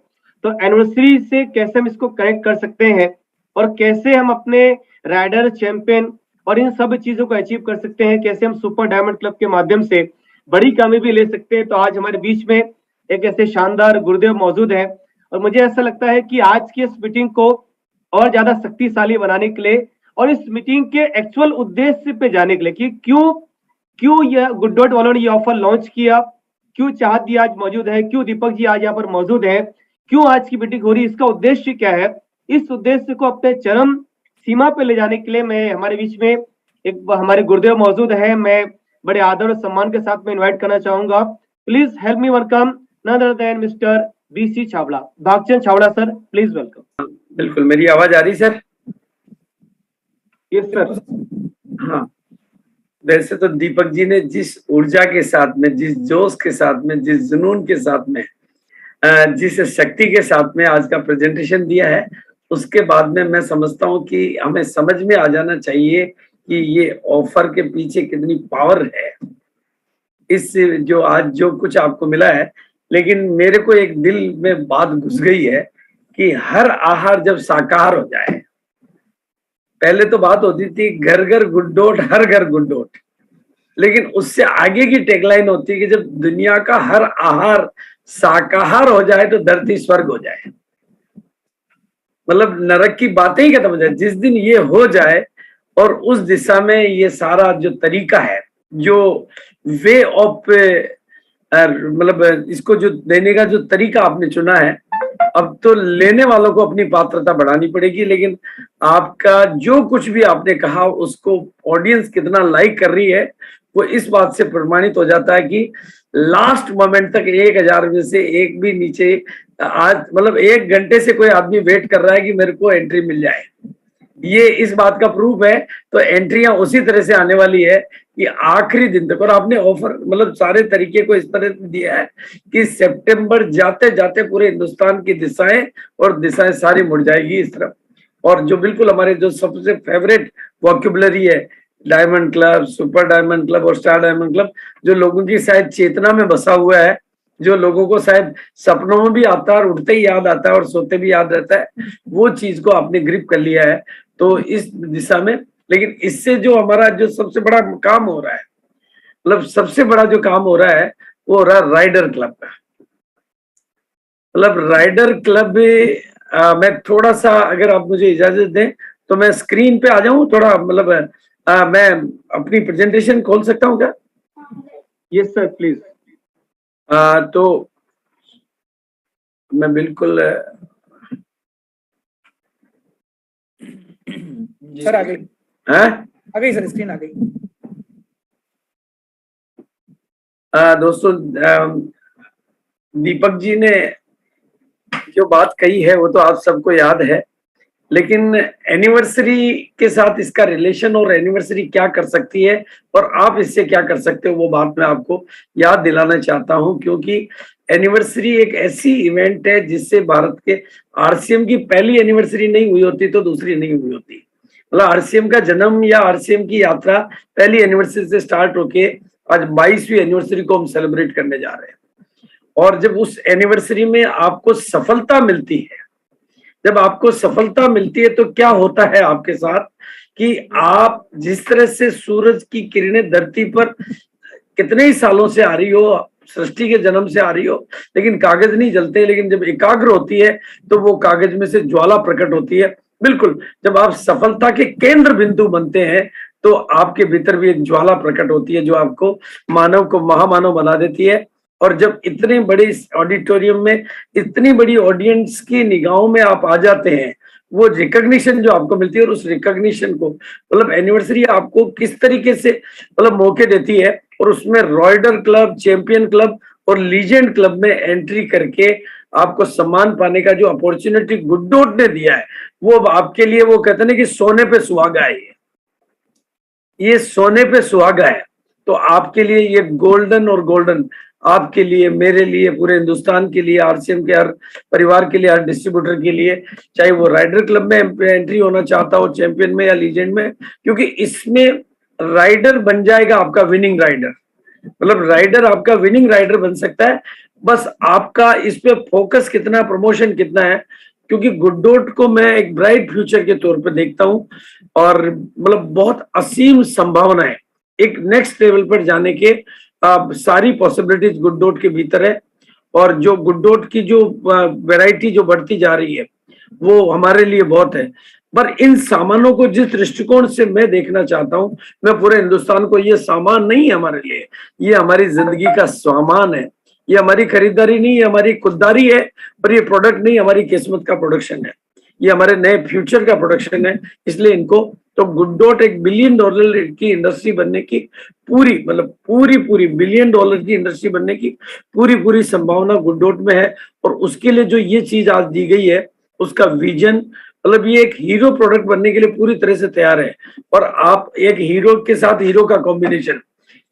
तो एनिवर्सरी से कैसे हम इसको कनेक्ट कर सकते हैं और कैसे हम अपने राइडर, चैंपियन और इन सब चीजों को अचीव कर सकते हैं, कैसे हम सुपर डायमंड क्लब के माध्यम से बड़ी कामयाबी ले सकते हैं। तो आज हमारे बीच में एक ऐसे शानदार गुरुदेव मौजूद है और मुझे ऐसा लगता है कि आज की इस मीटिंग को और ज्यादा शक्तिशाली बनाने के लिए और इस मीटिंग के एक्चुअल उद्देश्य पे जाने के लिए कि क्यों यह गुड डॉट वालों ने ये ऑफर लॉन्च किया, क्यों चाहत जी आज मौजूद है, क्यों दीपक जी आज यहाँ पर मौजूद है, क्यों आज की मीटिंग हो रही है, इसका उद्देश्य क्या है, इस उद्देश्य को अपने चरम सीमा पे ले जाने के लिए मैं हमारे बीच में एक हमारे गुरुदेव मौजूद है। मैं बड़े आदर और सम्मान के साथ में इन्वाइट करना चाहूंगा। Please help me welcome none other than mister BC Chhabra, Bhagchand Chhabra sir, please welcome. बिल्कुल, मेरी आवाज आ रही सर? Yes sir. हाँ, वैसे तो दीपक जी ने जिस ऊर्जा के साथ में, जिस जोश के साथ में, जिस जुनून के साथ में, जिस शक्ति के साथ में आज का प्रेजेंटेशन दिया है, उसके बाद में मैं समझता हूँ कि हमें समझ में आ जाना चाहिए कि ये ऑफर के पीछे कितनी पावर है। इस जो आज जो कुछ आपको मिला है, लेकिन मेरे को एक दिल में बात घुस गई है कि हर आहार जब साकार हो जाए, पहले तो बात होती थी घर घर गुड्डोट, हर घर गुड्डोट, लेकिन उससे आगे की टैगलाइन होती है कि जब दुनिया का हर आहार शाकाहार हो जाए तो धरती स्वर्ग हो जाए। मतलब नरक की बातें ही खत्म हो जाए। जिस दिन ये हो जाए और उस दिशा में ये सारा जो तरीका है, जो वे ऑफ मतलब इसको जो देने का जो तरीका आपने चुना है, अब तो लेने वालों को अपनी पात्रता बढ़ानी पड़ेगी। लेकिन आपका जो कुछ भी आपने कहा उसको ऑडियंस कितना लाइक कर रही है वो इस बात से प्रमाणित हो जाता है कि लास्ट मोमेंट तक 1000 में से एक भी नीचे, आज मतलब 1 घंटे से कोई आदमी वेट कर रहा है कि मेरे को एंट्री मिल जाए। ये इस बात का प्रूफ है। तो एंट्रियां उसी तरह से आने वाली है कि आखिरी दिन तक। और आपने ऑफर मतलब सारे तरीके को इस तरह दिया है कि सितंबर जाते जाते पूरे हिंदुस्तान की दिशाएं सारी मुड़ जाएगी इस तरफ। और जो बिल्कुल हमारे जो सबसे फेवरेट वोकैबुलरी है, diamond club, super diamond club और स्टार डायमंड क्लब, जो लोगों की शायद चेतना में बसा हुआ है, जो लोगों को शायद सपनों में भी आता है और उठते ही याद आता है और सोते भी याद रहता है, वो चीज को आपने ग्रिप कर लिया है। तो इस दिशा में, लेकिन इससे जो हमारा जो सबसे बड़ा काम हो रहा है, मतलब सबसे बड़ा जो काम हो रहा है वो हो रहा है राइडर क्लब का। मतलब राइडर क्लब मैं थोड़ा सा, अगर आप मुझे इजाजत दें तो मैं स्क्रीन पे आ जाऊं थोड़ा, मतलब मैं अपनी प्रेजेंटेशन खोल सकता हूं क्या? Yes sir, please. तो मैं बिल्कुल सर आ गई। आ गई सर, स्क्रीन आ गई। दोस्तों, दीपक जी ने जो बात कही है वो तो आप सबको याद है, लेकिन एनिवर्सरी के साथ इसका रिलेशन और एनिवर्सरी क्या कर सकती है और आप इससे क्या कर सकते हो, वो बात मैं आपको याद दिलाना चाहता हूं। क्योंकि एनिवर्सरी एक ऐसी इवेंट है जिससे भारत के आरसीएम की पहली एनिवर्सरी नहीं हुई होती तो दूसरी नहीं हुई होती। मतलब आरसीएम का जन्म या आरसीएम की यात्रा पहली एनिवर्सरी से स्टार्ट होके आज 22वीं एनिवर्सरी को हम सेलिब्रेट करने जा रहे हैं। और जब उस एनिवर्सरी में आपको सफलता मिलती है, जब आपको सफलता मिलती है तो क्या होता है आपके साथ कि आप जिस तरह से सूरज की किरणें धरती पर कितने ही सालों से आ रही हो, सृष्टि के जन्म से आ रही हो, लेकिन कागज नहीं जलते, लेकिन जब एकाग्र होती है तो वो कागज में से ज्वाला प्रकट होती है। बिल्कुल, जब आप सफलता के केंद्र बिंदु बनते हैं तो आपके भीतर भी एक ज्वाला प्रकट होती है जो आपको मानव को महामानव बना देती है। और जब इतने बड़े ऑडिटोरियम में इतनी बड़ी ऑडियंस की निगाहों में आप आ जाते हैं, वो रिकॉग्निशन जो आपको मिलती है, और उस रिकॉग्निशन को मतलब एनिवर्सरी आपको किस तरीके से मतलब मौके देती है, और उसमें रॉयडर क्लब, चैंपियन क्लब और लीजेंड क्लब में एंट्री करके आपको सम्मान पाने का जो अपॉर्चुनिटी गुड्डोट ने दिया है, वो अब आपके लिए, वो कहते हैं कि सोने पे सुहागा है, ये सोने पे सुहागा है। तो आपके लिए ये गोल्डन और गोल्डन, आपके लिए, मेरे लिए, पूरे हिंदुस्तान के लिए, आरसीएम के हर परिवार के लिए, हर डिस्ट्रीब्यूटर के लिए, चाहे वो राइडर क्लब में एंट्री होना चाहता हो, चैंपियन में या लीजेंड में, क्योंकि इसमें राइडर बन जाएगा आपका विनिंग राइडर, मतलब राइडर आपका विनिंग राइडर बन सकता है। बस आपका इस पे फोकस कितना, प्रमोशन कितना है, क्योंकि गुड्डोट को मैं एक ब्राइट फ्यूचर के तौर पे देखता हूं, और मतलब बहुत असीम संभावनाएं एक नेक्स्ट लेवल पर जाने के सारी पॉसिबिलिटीज गुड्डोट के भीतर है। और जो गुड्डोट की जो वैरायटी जो बढ़ती जा रही है, वो हमारे लिए बहुत है। पर इन सामानों को जिस दृष्टिकोण से मैं देखना चाहता हूं, मैं पूरे हिंदुस्तान को, ये सामान नहीं है हमारे लिए, ये हमारी जिंदगी का सामान है, ये हमारी खरीदारी नहीं है, हमारी खुददारी है, पर ये प्रोडक्ट नहीं, हमारी किस्मत का प्रोडक्शन है, ये हमारे नए फ्यूचर का प्रोडक्शन है। इसलिए इनको तो गुड्डोट एक $1 बिलियन की इंडस्ट्री बनने की पूरी, मतलब पूरी $1 बिलियन की इंडस्ट्री बनने की पूरी संभावना गुड्डोट में है। और उसके लिए जो ये चीज आज दी गई है, उसका विजन, मतलब ये एक हीरो प्रोडक्ट बनने के लिए पूरी तरह से तैयार है। और आप एक हीरो के साथ हीरो का कॉम्बिनेशन,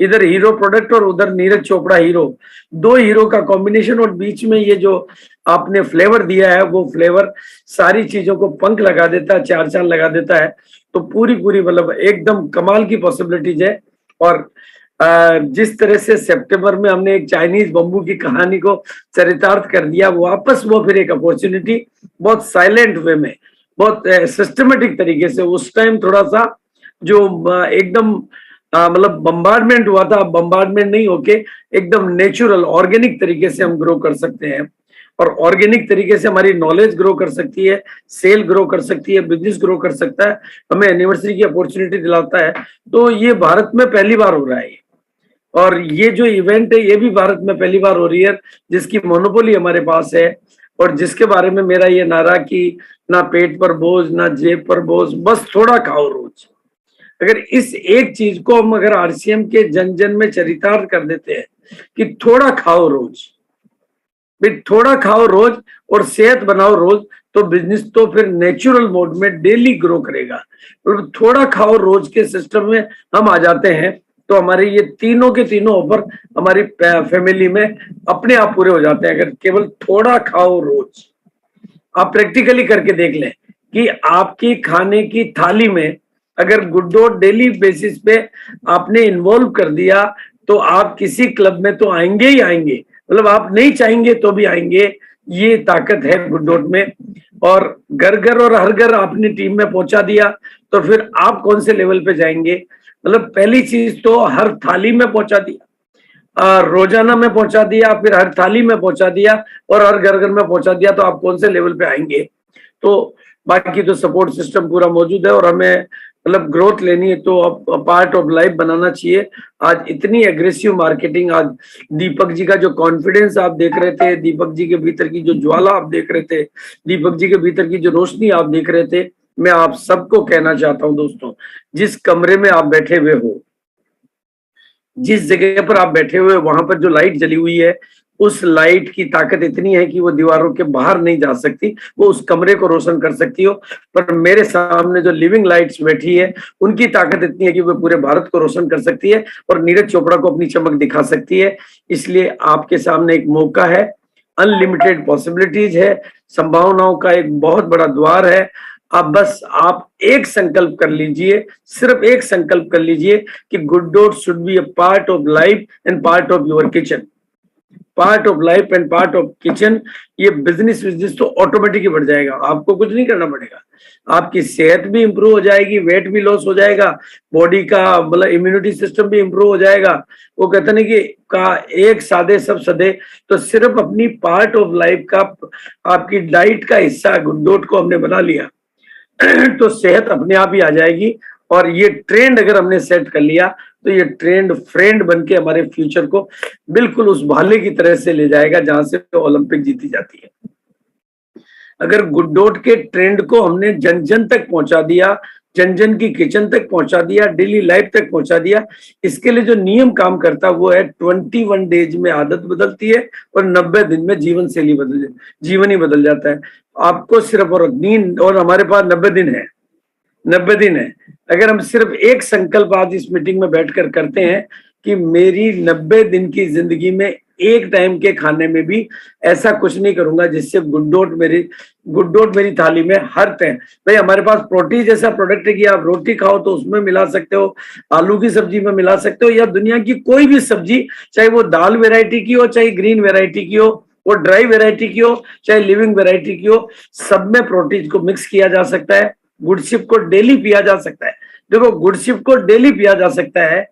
इधर हीरो प्रोडक्ट और उधर नीरज चोपड़ा हीरो, 2 हीरो का कॉम्बिनेशन, और बीच में ये जो आपने फ्लेवर दिया है, वो फ्लेवर सारी चीजों को पंख लगा देता है, 4 चांद लगा देता है। तो पूरी मतलब एकदम कमाल की पॉसिबिलिटीज है। और जिस तरह से सितंबर में हमने एक चाइनीज बम्बू की कहानी को चरितार्थ कर दिया, वापस वो फिर एक अपॉर्चुनिटी बहुत साइलेंट वे में, बहुत सिस्टमेटिक तरीके से, उस टाइम थोड़ा सा जो एकदम मतलब बम्बार्डमेंट हुआ था, बम्बार्डमेंट नहीं होके एकदम नेचुरल ऑर्गेनिक तरीके से हम ग्रो कर सकते हैं। और ऑर्गेनिक तरीके से हमारी नॉलेज ग्रो कर सकती है, सेल ग्रो कर सकती है, बिजनेस ग्रो कर सकता है, हमें एनिवर्सरी की अपॉर्चुनिटी दिलाता है। तो ये भारत में पहली बार हो रहा है, और ये जो इवेंट है ये भी भारत में पहली बार हो रही है, जिसकी मोनोपोली हमारे पास है, और जिसके बारे में मेरा ये नारा कि ना पेट पर बोझ, ना जेब पर बोझ, बस थोड़ा खाओ रोज। अगर इस एक चीज को हम अगर आरसीएम के जन जन में चरितार्थ कर देते हैं कि थोड़ा खाओ रोज, भाई थोड़ा खाओ रोज और सेहत बनाओ रोज, तो बिजनेस तो फिर नेचुरल मोड में डेली ग्रो करेगा। मतलब थोड़ा खाओ रोज के सिस्टम में हम आ जाते हैं, तो हमारे ये तीनों के तीनों ऑफर हमारी फैमिली में अपने आप पूरे हो जाते हैं। अगर केवल थोड़ा खाओ रोज, आप प्रैक्टिकली करके देख लें कि आपकी खाने की थाली में अगर गुड्डोट डेली बेसिस पे आपने इन्वॉल्व कर दिया, तो आप किसी क्लब में तो आएंगे ही आएंगे, मतलब आप नहीं चाहेंगे तो भी आएंगे। ये ताकत है गुड्डोट में। और घर घर और हर घर आपने टीम में पहुंचा दिया, तो फिर आप कौन से लेवल पे जाएंगे। मतलब पहली चीज तो हर थाली में पहुंचा दिया, रोजाना में पहुंचा दिया, फिर हर थाली में पहुंचा दिया, और हर घर घर में पहुंचा दिया, तो आप कौन से लेवल पे आएंगे। तो बाकी तो सपोर्ट सिस्टम पूरा मौजूद है, और हमें मतलब ग्रोथ लेनी है तो अब पार्ट ऑफ लाइफ बनाना चाहिए। आज इतनी एग्रेसिव मार्केटिंग, आज दीपक जी का जो कॉन्फिडेंस आप देख रहे थे, दीपक जी के भीतर की जो ज्वाला आप देख रहे थे, दीपक जी के भीतर की जो रोशनी आप देख रहे थे, मैं आप सबको कहना चाहता हूं दोस्तों, जिस कमरे में आप बैठे हुए हो, जिस जगह पर आप बैठे हुए, वहां पर जो लाइट जली हुई है, उस लाइट की ताकत इतनी है कि वो दीवारों के बाहर नहीं जा सकती, वो उस कमरे को रोशन कर सकती हो। पर मेरे सामने जो लिविंग लाइट्स बैठी है, उनकी ताकत इतनी है कि वो पूरे भारत को रोशन कर सकती है, और नीरज चोपड़ा को अपनी चमक दिखा सकती है। इसलिए आपके सामने एक मौका है, अनलिमिटेड पॉसिबिलिटीज है, संभावनाओं का एक बहुत बड़ा द्वार है। आप एक संकल्प कर लीजिए, सिर्फ एक संकल्प कर लीजिए कि good dot should be a part of life and part of your kitchen, part of life and part of kitchen. ये बिजनेस तो ऑटोमेटिक बढ़ जाएगा, आपको कुछ नहीं करना पड़ेगा। आपकी सेहत भी इंप्रूव हो जाएगी, वेट भी लॉस हो जाएगा, बॉडी का मतलब इम्यूनिटी सिस्टम भी इंप्रूव हो जाएगा। वो कहते हैं कि का एक सादे सब सदे, तो सिर्फ अपनी पार्ट ऑफ लाइफ का, आपकी डाइट का हिस्सा गुड्डोट को हमने बना लिया तो सेहत अपने आप ही आ जाएगी। और ये ट्रेंड अगर हमने सेट कर लिया, तो ये ट्रेंड फ्रेंड बन के हमारे फ्यूचर को बिल्कुल उस भाले की तरह से ले जाएगा जहां से ओलंपिक जीती जाती है। अगर गुड्डोट के ट्रेंड को हमने जन जन तक पहुंचा दिया, जन जन की किचन तक पहुंचा दिया, डेली लाइफ तक पहुंचा दिया, इसके लिए जो नियम काम करता है वो है 21 डेज में आदत बदलती है और 90 दिन में जीवन शैली जीवन ही बदल जाता है। आपको सिर्फ और नींद, और हमारे पास 90 दिन है, 90 दिन है। अगर हम सिर्फ एक संकल्प आज इस मीटिंग में बैठकर करते हैं कि मेरी 90 दिन की जिंदगी में एक टाइम के खाने में भी ऐसा कुछ नहीं करूंगा जिससे गुड्डोट मेरी थाली में हर टाइम। भाई हमारे पास प्रोटीन जैसा प्रोडक्ट है कि आप रोटी खाओ तो उसमें मिला सकते हो, आलू की सब्जी में मिला सकते हो, या दुनिया की कोई भी सब्जी, चाहे वो दाल वेराइटी की हो, चाहे ग्रीन वेराइटी की हो, वो ड्राई वेराइटी की हो, चाहे लिविंग वेराइटी की हो, सब में प्रोटीन को मिक्स किया जा सकता है। गुडशिप को डेली पिया जा सकता है। देखो, गुडशिप को डेली पिया जा सकता है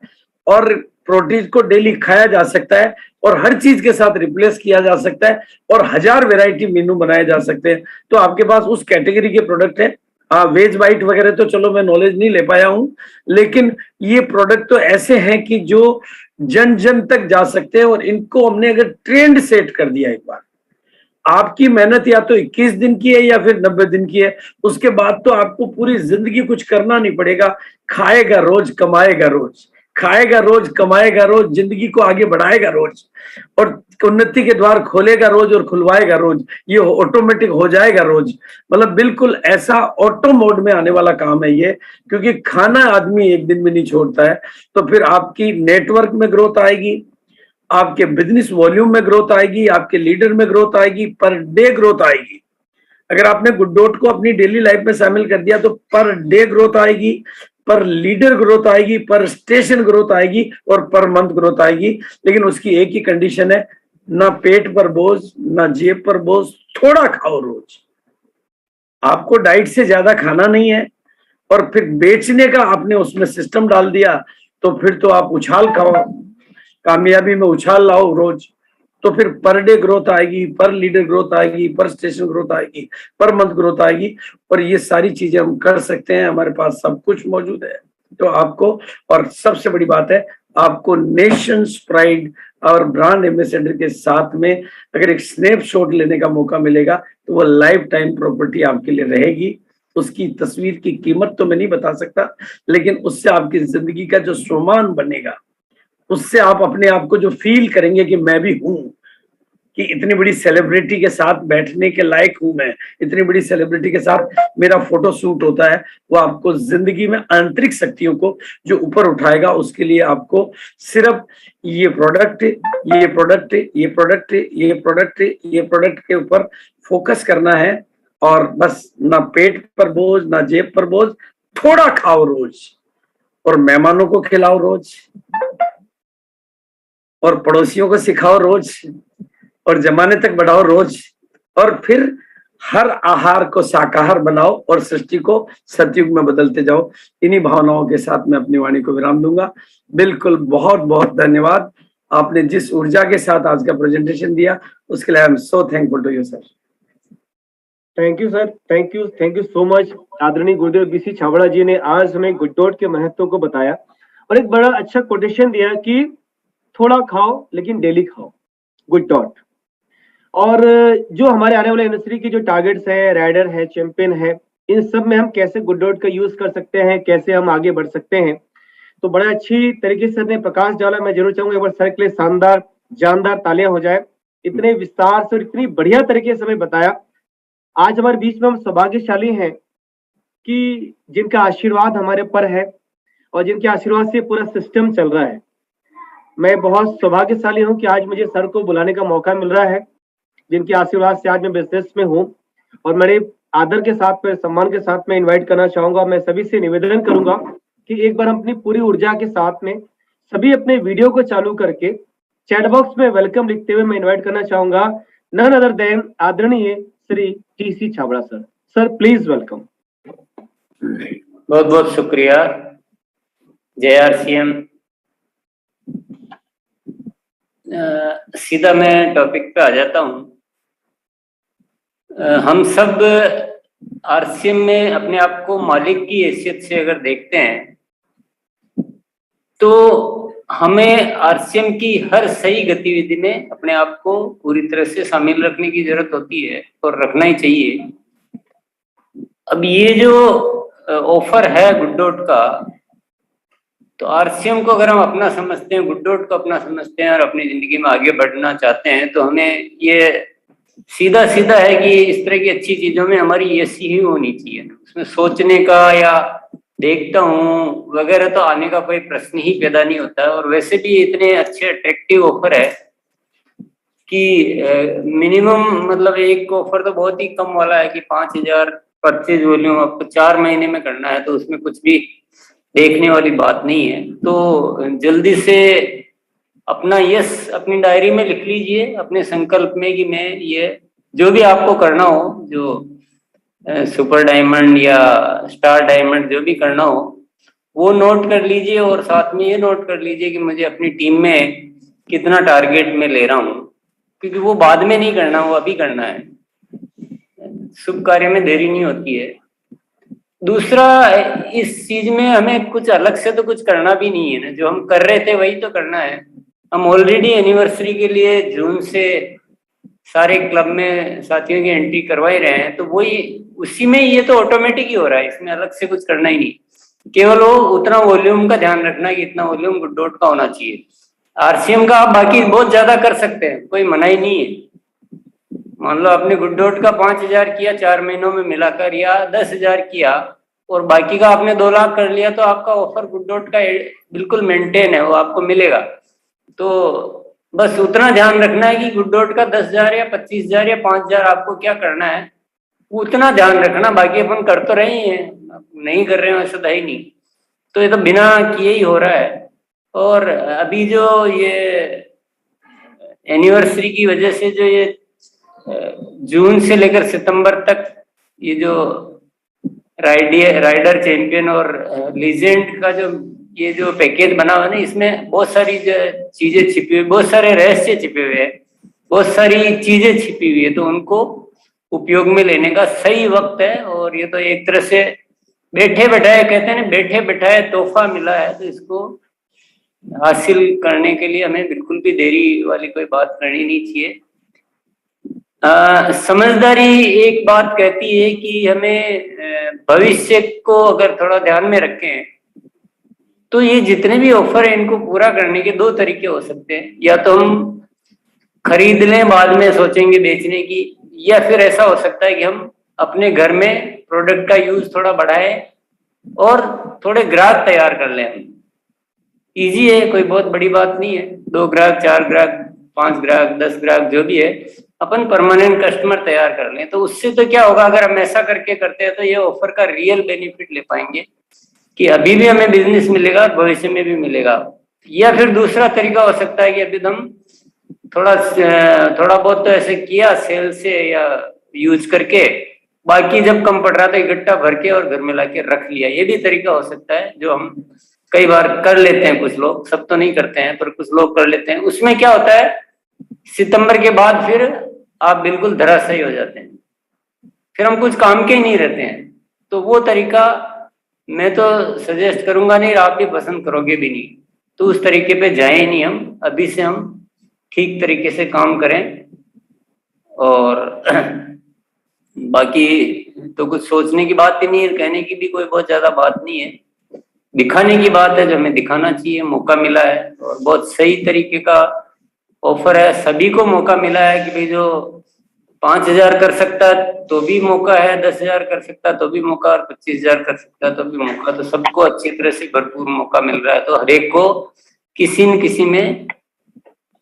और प्रोटीन को डेली खाया जा सकता है और हर चीज के साथ रिप्लेस किया जा सकता है और 1000 वैरायटी मेनू बनाए जा सकते हैं। तो आपके पास उस कैटेगरी के प्रोडक्ट है। वेज बाइट वगैरह तो चलो मैं नॉलेज नहीं ले पाया हूं, लेकिन ये प्रोडक्ट तो ऐसे हैं कि जो जन जन तक जा सकते हैं। और इनको हमने अगर ट्रेंड सेट कर दिया एक बार, आपकी मेहनत या तो 21 दिन की है या फिर 90 दिन की है, उसके बाद तो आपको पूरी जिंदगी कुछ करना नहीं पड़ेगा। खाएगा रोज, कमाएगा रोज, खाएगा रोज, कमाएगा रोज, जिंदगी को आगे बढ़ाएगा रोज और उन्नति के द्वार खोलेगा रोज और खुलवाएगा रोज। ये ऑटोमेटिक हो जाएगा रोज। मतलब बिल्कुल ऐसा ऑटो मोड में आने वाला काम है ये, क्योंकि खाना आदमी एक दिन में नहीं छोड़ता है। तो फिर आपकी नेटवर्क में ग्रोथ आएगी, आपके बिजनेस वॉल्यूम में ग्रोथ आएगी, आपके लीडर में ग्रोथ आएगी, पर डे ग्रोथ आएगी। अगर आपने गुड्डोट को अपनी डेली लाइफ में शामिल कर दिया तो पर डे ग्रोथ आएगी, पर लीडर ग्रोथ आएगी, पर स्टेशन ग्रोथ आएगी और पर मंथ ग्रोथ आएगी। लेकिन उसकी एक ही कंडीशन है, ना पेट पर बोझ, ना जेब पर बोझ, थोड़ा खाओ रोज। आपको डाइट से ज्यादा खाना नहीं है और फिर बेचने का आपने उसमें सिस्टम डाल दिया, तो फिर तो आप उछाल खाओ, कामयाबी में उछाल लाओ रोज। तो फिर पर डे ग्रोथ आएगी, पर लीडर ग्रोथ आएगी, पर स्टेशन ग्रोथ आएगी, पर मंथ ग्रोथ आएगी। और ये सारी चीजें हम कर सकते हैं, हमारे पास सब कुछ मौजूद है। तो आपको, और सबसे बड़ी बात है, आपको नेशंस प्राइड और ब्रांड एम्बेसडर के साथ में अगर एक स्नैपशॉट लेने का मौका मिलेगा तो वो लाइफ टाइम प्रॉपर्टी आपके लिए रहेगी। उसकी तस्वीर की कीमत तो मैं नहीं बता सकता, लेकिन उससे आपकी जिंदगी का जो सम्मान बनेगा, उससे आप अपने आप को जो फील करेंगे कि मैं भी हूं, कि इतनी बड़ी सेलिब्रिटी के साथ बैठने के लायक हूं मैं, इतनी बड़ी सेलिब्रिटी के साथ मेरा फोटो शूट होता है, वो आपको जिंदगी में आंतरिक शक्तियों को जो ऊपर उठाएगा। उसके लिए आपको सिर्फ ये प्रोडक्ट, ये प्रोडक्ट, ये प्रोडक्ट, ये प्रोडक्ट, ये प्रोडक्ट के ऊपर फोकस करना है। और बस ना पेट पर बोझ, ना जेब पर बोझ, थोड़ा खाओ रोज और मेहमानों को खिलाओ रोज और पड़ोसियों को सिखाओ रोज और जमाने तक बढ़ाओ रोज। और फिर हर आहार को शाकाहार बनाओ और सृष्टि को सतयुग में बदलते जाओ। इन्हीं भावनाओं के साथ मैं अपनी वाणी को विराम दूंगा। बिल्कुल, बहुत बहुत धन्यवाद। आपने जिस ऊर्जा के साथ आज का प्रेजेंटेशन दिया उसके लिए I am so thankful to you sir. Thank you sir, thank you so much. आदरणीय गुरुदेव बीसी छाबड़ा जी ने आज हमें गुड्डोट के महत्व को बताया और एक बड़ा अच्छा कोटेशन दिया कि थोड़ा खाओ लेकिन डेली खाओ, गुड्डोट। और जो हमारे आने वाले इंडस्ट्री की जो टारगेट्स है, राइडर है, चैंपियन है, इन सब में हम कैसे गुड्डोट का यूज कर सकते हैं, कैसे हम आगे बढ़ सकते हैं, तो बड़ा अच्छी तरीके से अपने प्रकाश डाला। मैं जरूर चाहूंगा एक बार सर के लिए शानदार जानदार तालियां हो जाए। इतने विस्तार से और इतनी बढ़िया तरीके से हमें बताया। आज हमारे बीच में हम सौभाग्यशाली हैं कि जिनका आशीर्वाद हमारे ऊपर है और जिनके आशीर्वाद से पूरा सिस्टम चल रहा है। मैं बहुत सौभाग्यशाली हूं कि आज मुझे सर को बुलाने का मौका मिल रहा है, जिनके आशीर्वाद से आज मैं बिजनेस में हूं। और मेरे आदर के साथ में, सम्मान के साथ में इनवाइट करना चाहूंगा, मैं सभी से निवेदन करूंगा कि एक बार हम अपनी पूरी ऊर्जा के साथ में सभी अपने वीडियो को चालू करके चैट बॉक्स में वेलकम लिखते हुए मैं इन्वाइट करना चाहूंगा नन अदर देन आदरणीय Shri TC Chhabra sir. Sir please welcome. बहुत बहुत शुक्रिया। जय आरसीएम। सीधा मैं टॉपिक पे आ जाता हूँ। हम सब आरसीएम में अपने आप को मालिक की हैसियत से अगर देखते हैं तो हमें आरसीएम की हर सही गतिविधि में अपने आप को पूरी तरह से शामिल रखने की जरूरत होती है और रखना ही चाहिए। अब ये जो ऑफर है गुड डॉट का, तो आरसीएम को अगर हम अपना समझते हैं, गुड डॉट को अपना समझते हैं और अपनी जिंदगी में आगे बढ़ना चाहते हैं, तो हमें ये सीधा सीधा है कि इस तरह की अच्छी चीजों में हमारी ऐसी ही होनी चाहिए। उसमें सोचने का या देखता हूँ वगैरह तो आने का कोई प्रश्न ही पैदा नहीं होता है। और वैसे भी इतने अच्छे अट्रैक्टिव ऑफर है कि मिनिमम मतलब एक ऑफर तो बहुत ही कम वाला है कि 5000 परचेज वॉल्यूम आपको 4 महीने में करना है, तो उसमें कुछ भी देखने वाली बात नहीं है। तो जल्दी से अपना यस अपनी डायरी में लिख लीजिए, अपने संकल्प में कि मैं ये जो भी आपको करना हो, जो सुपर डायमंड या स्टार डायमंड जो भी करना हो वो नोट कर लीजिए। और साथ में ये नोट कर लीजिए कि मुझे अपनी टीम में कितना टारगेट में ले रहा हूँ, क्योंकि वो बाद में नहीं करना, वो अभी करना है। शुभ कार्य में देरी नहीं होती है। दूसरा, इस चीज में हमें कुछ अलग से तो कुछ करना भी नहीं है ना, जो हम कर रहे थे वही तो करना है। हम ऑलरेडी एनिवर्सरी के लिए जून से सारे क्लब में साथियों की एंट्री करवा ही रहे हैं, तो वही उसी में ये तो ऑटोमेटिक ही हो रहा है, इसमें अलग से कुछ करना ही नहीं। केवल वो उतना वॉल्यूम का ध्यान रखना कि इतना वॉल्यूम गुड डॉट का होना चाहिए। आरसीएम का आप बाकी बहुत ज्यादा कर सकते हैं, कोई मनाही नहीं है। मान लो आपने गुड डॉट का 5000 किया 4 महीनों में मिलाकर, या 10,000 किया और बाकी का आपने 2 लाख कर लिया, तो आपका ऑफर गुड डॉट का बिल्कुल मेंटेन है, वो आपको मिलेगा। तो बस उतना ध्यान रखना है कि गुड डॉट का 10,000 या 25,000 या 5,000 आपको क्या करना है, उतना ध्यान रखना। बाकी अपन कर तो रहे हैं, नहीं कर रहे हैं ऐसा है ही नहीं। तो ये तो बिना किए ही हो रहा है। और अभी जो ये एनिवर्सरी की वजह से जो ये जून से लेकर सितंबर तक ये जो राइडर चैंपियन और लीजेंड का जो ये जो पैकेज बना हुआ है ना, इसमें बहुत सारी चीजें छिपी हुई, बहुत सारे रहस्य छिपे हुए हैं, बहुत सारी चीजें छिपी हुई है। तो उनको उपयोग में लेने का सही वक्त है। और ये तो एक तरह से बैठे बैठाए, कहते हैं ना, बैठे बैठाए तोहफा मिला है, तो इसको हासिल करने के लिए हमें बिल्कुल भी देरी वाली कोई बात करनी नहीं चाहिए। समझदारी एक बात कहती है कि हमें भविष्य को अगर थोड़ा ध्यान में रखें, तो ये जितने भी ऑफर है इनको पूरा करने के 2 तरीके हो सकते हैं। या तो हम खरीद लें, बाद में सोचेंगे बेचने की, या फिर ऐसा हो सकता है कि हम अपने घर में प्रोडक्ट का यूज थोड़ा बढ़ाएं और थोड़े ग्राहक तैयार कर लें। इजी है, कोई बहुत बड़ी बात नहीं है। 2 ग्राहक, 4 ग्राहक, 5 ग्राहक, 10 ग्राहक, जो भी है, अपन परमानेंट कस्टमर तैयार कर लें। तो उससे तो क्या होगा, अगर हम ऐसा करके करते हैं तो ये ऑफर का रियल बेनिफिट ले पाएंगे कि अभी भी हमें बिजनेस मिलेगा और भविष्य में भी मिलेगा। या फिर दूसरा तरीका हो सकता है कि अभी हम थोड़ा बहुत तो ऐसे किया सेल से या यूज करके, बाकी जब कम पड़ रहा था इकट्ठा भर के और घर में लाके रख लिया। ये भी तरीका हो सकता है, जो हम कई बार कर लेते हैं। कुछ लोग, सब तो नहीं करते हैं, पर कुछ लोग कर लेते हैं। उसमें क्या होता है, सितंबर के बाद फिर आप बिल्कुल धराशायी हो जाते हैं, फिर हम कुछ काम के ही नहीं रहते हैं। तो वो तरीका मैं तो सजेस्ट करूंगा नहीं, आप भी पसंद करोगे भी नहीं। तो उस तरीके पे जाए नहीं, हम अभी से हम ठीक तरीके से काम करें। और बाकी तो कुछ सोचने की बात ही नहीं है, कहने की भी कोई बहुत ज्यादा बात नहीं है। दिखाने की बात है, जो हमें दिखाना चाहिए। मौका मिला है और बहुत सही तरीके का ऑफर है, सभी को मौका मिला है कि भाई जो 5,000 कर सकता तो भी मौका है, 10,000 कर सकता तो भी मौका, और 25,000 कर सकता तो भी मौका। तो सबको अच्छी तरह से भरपूर मौका मिल रहा है। तो हर एक को किसी न किसी में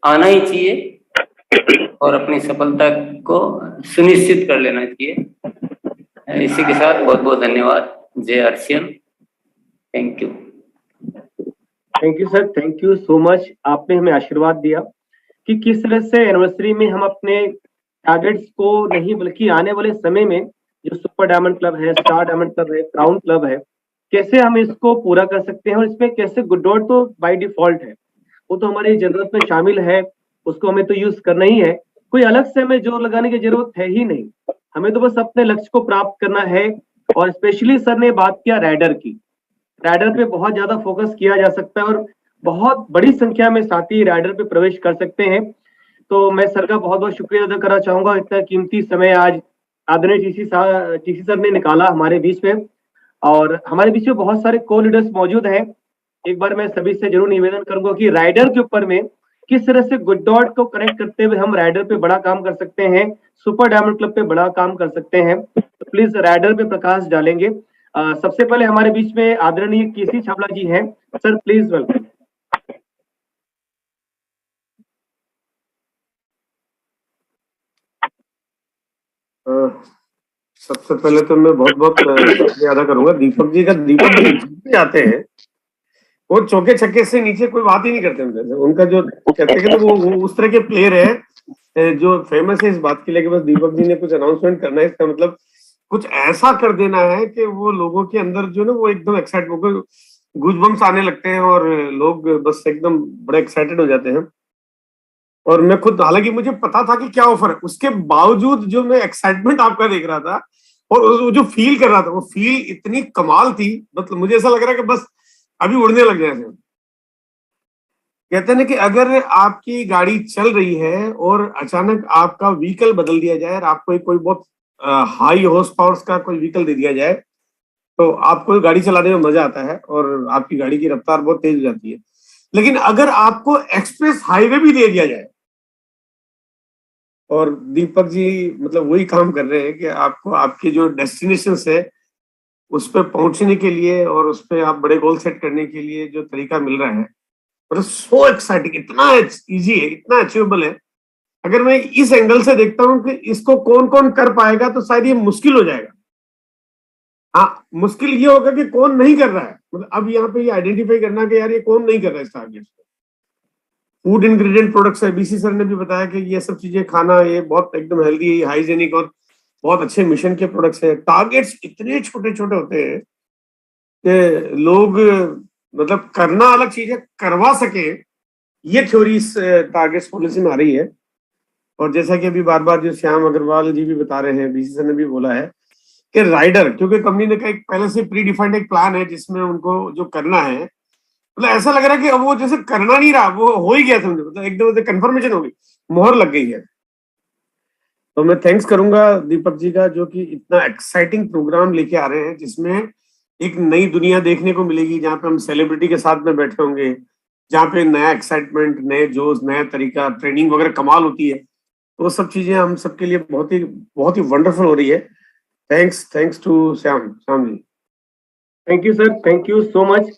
आना ही चाहिए और अपनी सफलता को सुनिश्चित कर लेना चाहिए। इसी के साथ बहुत बहुत धन्यवाद। जय RCM. Thank you. Thank you sir, thank you so much. आपने हमें आशीर्वाद दिया कि किस तरह से एनिवर्सरी में हम अपने टारगेट्स को नहीं, बल्कि आने वाले समय में जो सुपर डायमंड क्लब है, स्टार डायमंड क्लब है, क्राउन क्लब है, कैसे हम इसको पूरा कर सकते हैं। और इसमें कैसे गुड डॉट तो बाय डिफॉल्ट है, वो तो हमारी जरूरत में शामिल है, उसको हमें तो यूज करना ही है। कोई अलग से हमें जोर लगाने की जरूरत है ही नहीं, हमें तो बस अपने लक्ष्य को प्राप्त करना है। और स्पेशली सर ने बात किया राइडर की, राइडर पे बहुत ज्यादा फोकस किया जा सकता है। और बहुत बड़ी संख्या में साथी राइडर पे प्रवेश कर सकते हैं। तो मैं सर का बहुत बहुत शुक्रिया अदा करना चाहूंगा, इतना कीमती समय आज आदरणीय टीसी सर ने निकाला हमारे बीच में। और हमारे बीच में बहुत सारे को लीडर्स मौजूद हैं। एक बार मैं सभी से जरूर निवेदन करूंगा कि राइडर के ऊपर में किस तरह से गुड डॉट को कनेक्ट करते हुए हम राइडर पे बड़ा काम कर सकते हैं, सुपर डायमंड क्लब पे बड़ा काम कर सकते हैं। तो प्लीज राइडर पे प्रकाश डालेंगे। सबसे पहले हमारे बीच में आदरणीय केसी छावला जी हैं। Sir please welcome. सबसे पहले तो मैं बहुत बहुत शुक्रिया अदा करूंगा दीपक जी का। दीपक जी जीतते आते हैं, वो चौके छक्के से नीचे कोई बात ही नहीं करते उनसे। उनका जो कहते हैं कि वो उस तरह के प्लेयर है जो फेमस है इस बात के लिए कि बस दीपक जी ने कुछ अनाउंसमेंट करना है, इसका मतलब कुछ ऐसा कर देना है कि वो लोगों के अंदर जो ना वो एकदम एक्साइट होकर गूजबम्स आने लगते हैं और लोग बस एकदम बड़े एक्साइटेड हो जाते हैं। और मैं खुद, हालांकि मुझे पता था कि क्या ऑफर है, उसके बावजूद जो मैं एक्साइटमेंट आपका देख रहा था और जो फील कर रहा था, वो फील इतनी कमाल थी। मतलब मुझे ऐसा लग रहा है कि बस अभी उड़ने लग जाए। कहते हैं ना कि अगर आपकी गाड़ी चल रही है और अचानक आपका व्हीकल बदल दिया जाए और आपको कोई बहुत हाई हॉर्स पावर्स का कोई व्हीकल दे दिया जाए तो आपको गाड़ी चलाने में मजा आता है और आपकी गाड़ी की रफ्तार बहुत तेज हो जाती है। लेकिन अगर आपको एक्सप्रेस हाईवे भी दे दिया जाए, और दीपक जी मतलब वही काम कर रहे हैं कि आपको आपके जो डेस्टिनेशन है उस पर पहुंचने के लिए और उस पर आप बड़े गोल सेट करने के लिए जो तरीका मिल रहा है, मतलब सो एक्साइटिंग, इतना इजी है, इतना अचीवेबल है। अगर मैं इस एंगल से देखता हूं कि इसको कौन कौन कर पाएगा तो शायद ये मुश्किल हो जाएगा। हाँ, मुश्किल ये होगा कि कौन नहीं कर रहा है। मतलब अब यहाँ पे ये आइडेंटिफाई करना कि यार ये कौन नहीं कर रहा है इस टारगेट को। फूड इंग्रेडिएंट प्रोडक्ट्स है, बीसी सर ने भी बताया कि ये सब चीजें खाना ये बहुत एकदम हेल्दी, हाइजेनिक और बहुत अच्छे मिशन के प्रोडक्ट्स है। टारगेट्स इतने छोटे छोटे होते हैं कि लोग, मतलब करना अलग चीज है, करवा सके, ये थ्योरी इस टारगेट्स पॉलिसी में आ रही है। और जैसा कि अभी बार बार जो श्याम अग्रवाल जी भी बता रहे हैं, बीसी सर ने भी बोला है कि राइडर, क्योंकि कंपनी ने एक पहले से प्री डिफाइंड एक प्लान है जिसमें उनको जो करना है, मतलब ऐसा लग रहा है कि अब वो जैसे करना नहीं रहा, वो हो ही गया, समझो, मतलब एकदम से कंफर्मेशन हो गई, मोहर लग गई है। तो मैं थैंक्स करूंगा दीपक जी का, जो कि इतना एक्साइटिंग प्रोग्राम लेके आ रहे हैं जिसमें एक नई दुनिया देखने को मिलेगी, जहाँ पे हम सेलिब्रिटी के साथ में बैठे होंगे, जहाँ पे नया एक्साइटमेंट, नए जोश, नया तरीका, ट्रेनिंग वगैरह कमाल होती है। तो वो सब चीजें हम सबके लिए बहुत ही वंडरफुल हो रही है। Thanks to Shyam ji. Thank you sir, thank you so much.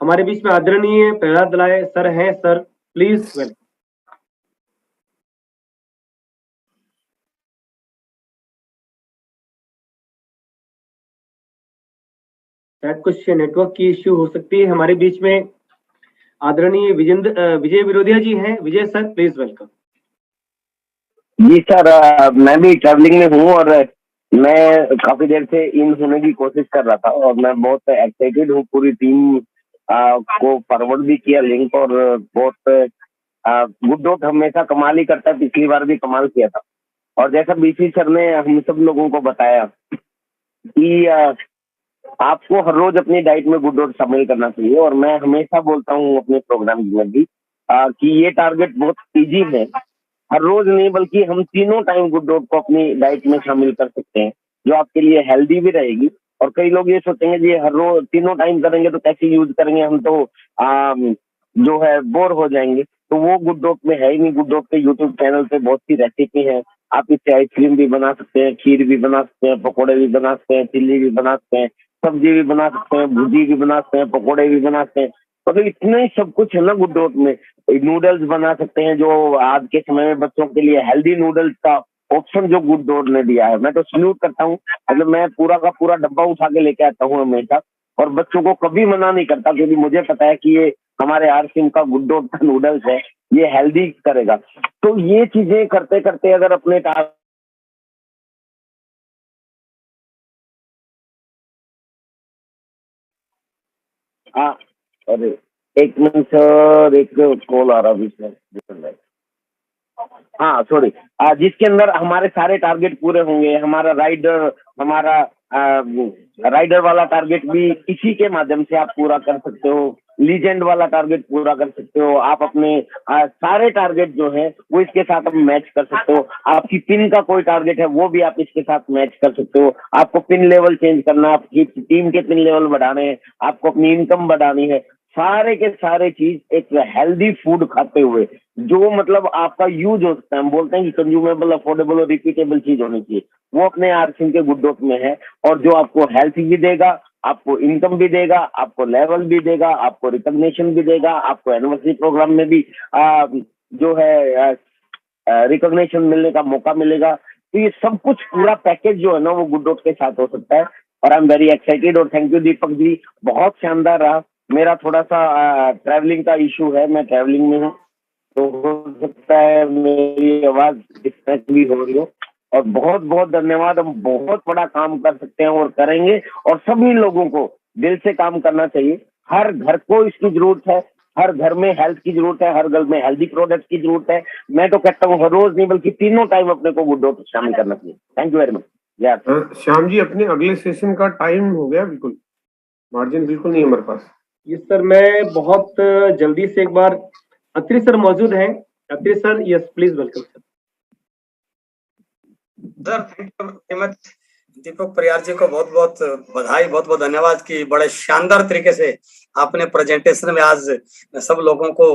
हमारे बीच में आदरणीय प्रहलाद दलाय सर हैं। Sir please welcome. शायद कुछ नेटवर्क की इश्यू हो सकती है। हमारे बीच में आदरणीय विजय विरोधिया जी हैं। Vijay sir please welcome. जी सर, मैं भी ट्रैवलिंग में हूँ और मैं काफी देर से इन होने की कोशिश कर रहा था और मैं बहुत एक्साइटेड हूँ। पूरी टीम को फॉरवर्ड भी किया लिंक, और बहुत गुड डॉट हमेशा कमाल ही करता है, पिछली बार भी कमाल किया था। और जैसा बीसी सर ने हम सब लोगों को बताया कि आपको हर रोज अपनी डाइट में गुड डॉट शामिल करना चाहिए, और मैं हमेशा बोलता हूँ अपने प्रोग्राम में भी कि ये टारगेट बहुत इजी है। हर रोज नहीं बल्कि हम तीनों टाइम गुड डॉट को अपनी डाइट में शामिल कर सकते हैं, जो आपके लिए हेल्दी भी रहेगी। और कई लोग ये सोचेंगे जी हर रोज तीनों टाइम करेंगे तो कैसे यूज करेंगे, हम तो जो है बोर हो जाएंगे। तो वो गुड डॉट में है ही नहीं। गुड डॉट के यूट्यूब चैनल पे बहुत सी रेसिपी है। आप इससे आइसक्रीम भी बना सकते हैं, खीर भी बना सकते हैं, पकौड़े भी बना सकते हैं, चिल्ली भी बना सकते हैं, सब्जी भी बना सकते हैं, भुजी भी बना सकते हैं, पकौड़े भी बना सकते हैं। तो इतना ही सब कुछ है ना गुड डॉट में। नूडल्स बना सकते हैं, जो आज के समय में बच्चों के लिए हेल्दी नूडल्स का ऑप्शन जो गुड डॉट ने दिया है, मैं तो सल्यूट करता हूँ। मतलब मैं पूरा का पूरा डब्बा उठा के लेके आता हूँ हमेशा, और बच्चों को कभी मना नहीं करता, क्योंकि मुझे पता है कि ये हमारे आरसीएम का गुड डॉट का नूडल्स है, ये हेल्दी करेगा। तो ये चीजें करते करते अगर अपने अरे एक मिनट सर, एक कॉल आ रहा है। हाँ सॉरी, जिसके अंदर हमारे सारे टारगेट पूरे होंगे। हमारा राइडर वाला टारगेट भी इसी के माध्यम से आप पूरा कर सकते हो। लीजेंड वाला टारगेट पूरा कर सकते हो, आप अपने सारे टारगेट जो है वो इसके साथ आप मैच कर सकते हो। आपकी पिन का कोई टारगेट है वो भी आप इसके साथ मैच कर सकते हो। आपको पिन लेवल चेंज करना, आपकी टीम के पिन लेवल बढ़ाने हैं, आपको अपनी इनकम बढ़ानी है, सारे के सारे चीज एक हेल्दी फूड खाते हुए जो मतलब आपका यूज हो सकता है, हम बोलते हैं कि कंज्यूमेबल, अफोर्डेबल और रिपीटेबल चीज होनी चाहिए, वो अपने आरसिंह के गुड डॉट में है। और जो आपको हेल्थ भी देगा, आपको इनकम भी देगा, आपको लेवल भी देगा, आपको रिकॉग्निशन भी देगा, आपको एनिवर्सरी प्रोग्राम में भी जो है रिकॉग्निशन मिलने का मौका मिलेगा। तो ये सब कुछ पूरा पैकेज जो है ना वो गुड डॉट के साथ हो सकता है। और आई एम वेरी एक्साइटेड और थैंक यू दीपक जी, बहुत शानदार रहा। मेरा थोड़ा सा ट्रैवलिंग का इशू है, मैं ट्रैवलिंग में हूँ, तो हो सकता है मेरी आवाज डिस्ट्रैक्ट भी हो रही हो। और बहुत बहुत धन्यवाद। हम बहुत बड़ा काम कर सकते हैं और करेंगे, और सभी लोगों को दिल से काम करना चाहिए। हर घर को इसकी जरूरत है, हर घर में हेल्थ की जरूरत है, हर घर में हेल्दी प्रोडक्ट की जरूरत है। मैं तो कहता हूँ हर रोज नहीं बल्कि तीनों टाइम अपने को गुड डॉट शामिल करना चाहिए। Thank you very much. Shyam ji, अपने अगले सेशन का टाइम हो गया, बिल्कुल मार्जिन बिल्कुल नहीं है हमारे पास। ये सर मैं बहुत जल्दी से एक बार, अत्रि सर मौजूद हैं। Atri sir, yes please welcome sir. Sir thank you very much. Deepak Pariyar ji को बहुत बहुत बधाई, बहुत बहुत धन्यवाद कि बड़े शानदार तरीके से आपने प्रेजेंटेशन में आज सब लोगों को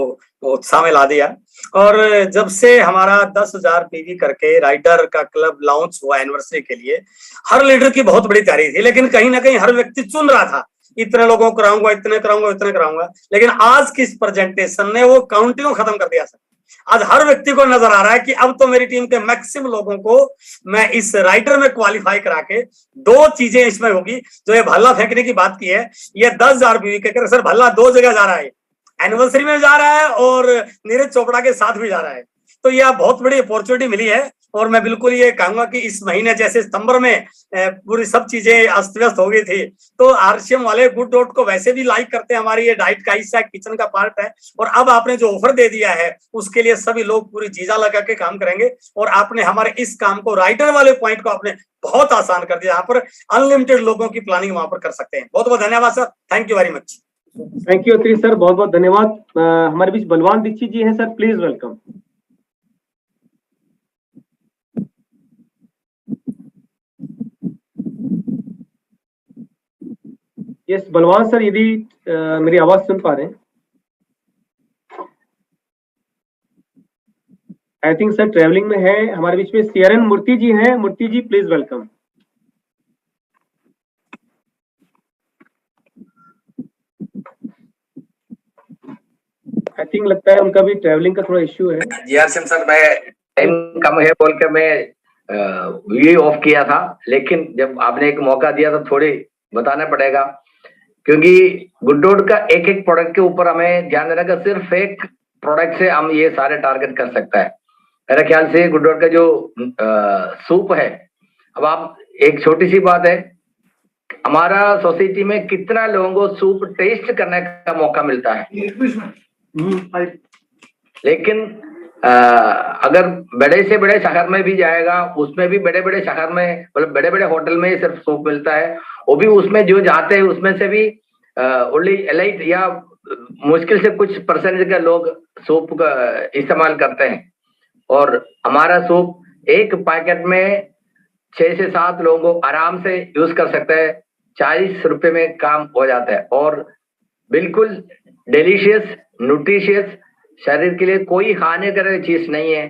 उत्साह में ला दिया। और जब से हमारा 10,000 पीवी करके राइडर का क्लब लॉन्च हुआ एनिवर्सरी के लिए, हर लीडर की बहुत बड़ी तैयारी थी, लेकिन कहीं ना कहीं हर व्यक्ति चुन रहा था, इतने लोगों को कराऊंगा, इतने कराऊंगा, इतने कराऊंगा। लेकिन आज की इस प्रेजेंटेशन ने वो काउंटिंग खत्म कर दिया सर। आज हर व्यक्ति को नजर आ रहा है कि अब तो मेरी टीम के मैक्सिमम लोगों को मैं इस राइडर में क्वालिफाई करा के, दो चीजें इसमें होगी। जो ये भल्ला फेंकने की बात की है, ये 10,000 पीवी कहकर सर भल्ला दो जगह जा रहा है, एनिवर्सरी में जा रहा है और नीरज चोपड़ा के साथ भी जा रहा है। तो यह बहुत बड़ी अपॉर्चुनिटी मिली है। और मैं बिल्कुल ये कहूंगा कि इस महीने जैसे सितंबर में पूरी सब चीजें अस्त व्यस्त हो गई थी, तो आरसीएम वाले गुड डॉट को वैसे भी लाइक करते हैं, हमारी ये डाइट का हिस्सा, किचन का पार्ट है। और अब आपने जो ऑफर दे दिया है उसके लिए सभी लोग पूरी जीजा लगा के काम करेंगे। और आपने हमारे इस काम को, राइडर वाले पॉइंट को आपने बहुत आसान कर दिया। यहाँ पर अनलिमिटेड लोगों की प्लानिंग वहां पर कर सकते हैं। बहुत बहुत धन्यवाद sir, thank you very much. Thank you Atri sir, बहुत बहुत धन्यवाद। हमारे बीच बलवान दीक्षित जी हैं सर, प्लीज वेलकम। यस बलवान सर, यदि मेरी आवाज सुन पा रहे हैं। आई थिंक सर ट्रेवलिंग में है। हमारे बीच में सीआरएन मूर्ति जी हैं। मूर्ति जी प्लीज वेलकम। आई थिंक लगता है उनका भी ट्रेवलिंग का थोड़ा इश्यू है। जी आर सर, मैं टाइम कम है बोल के मैं वीडियो ऑफ किया था, लेकिन जब आपने एक मौका दिया तो थोड़ी बताना पड़ेगा, क्योंकि गुड डॉट का एक एक प्रोडक्ट के ऊपर हमें ध्यान देना कि सिर्फ एक प्रोडक्ट से हम ये सारे टारगेट कर सकता है। मेरे ख्याल से गुड डॉट का जो सूप है, अब आप एक छोटी सी बात है, हमारा सोसाइटी में कितना लोगों को सूप टेस्ट करने का मौका मिलता है, लेकिन अगर बड़े से बड़े शहर में भी जाएगा, उसमें भी बड़े बड़े शहर में, मतलब बड़े बड़े होटल में सिर्फ सूप मिलता है, वो भी उसमें जो जाते हैं उसमें से भी ओनली एलाइट या मुश्किल से कुछ परसेंटेज का लोग सूप का इस्तेमाल करते हैं। और हमारा सूप एक पैकेट में 6 से 7 लोगों को आराम से यूज कर सकते हैं, 40 रुपए में काम हो जाता है, और बिल्कुल डिलीशियस, न्यूट्रिशियस, शरीर के लिए कोई हानिकारक चीज नहीं है।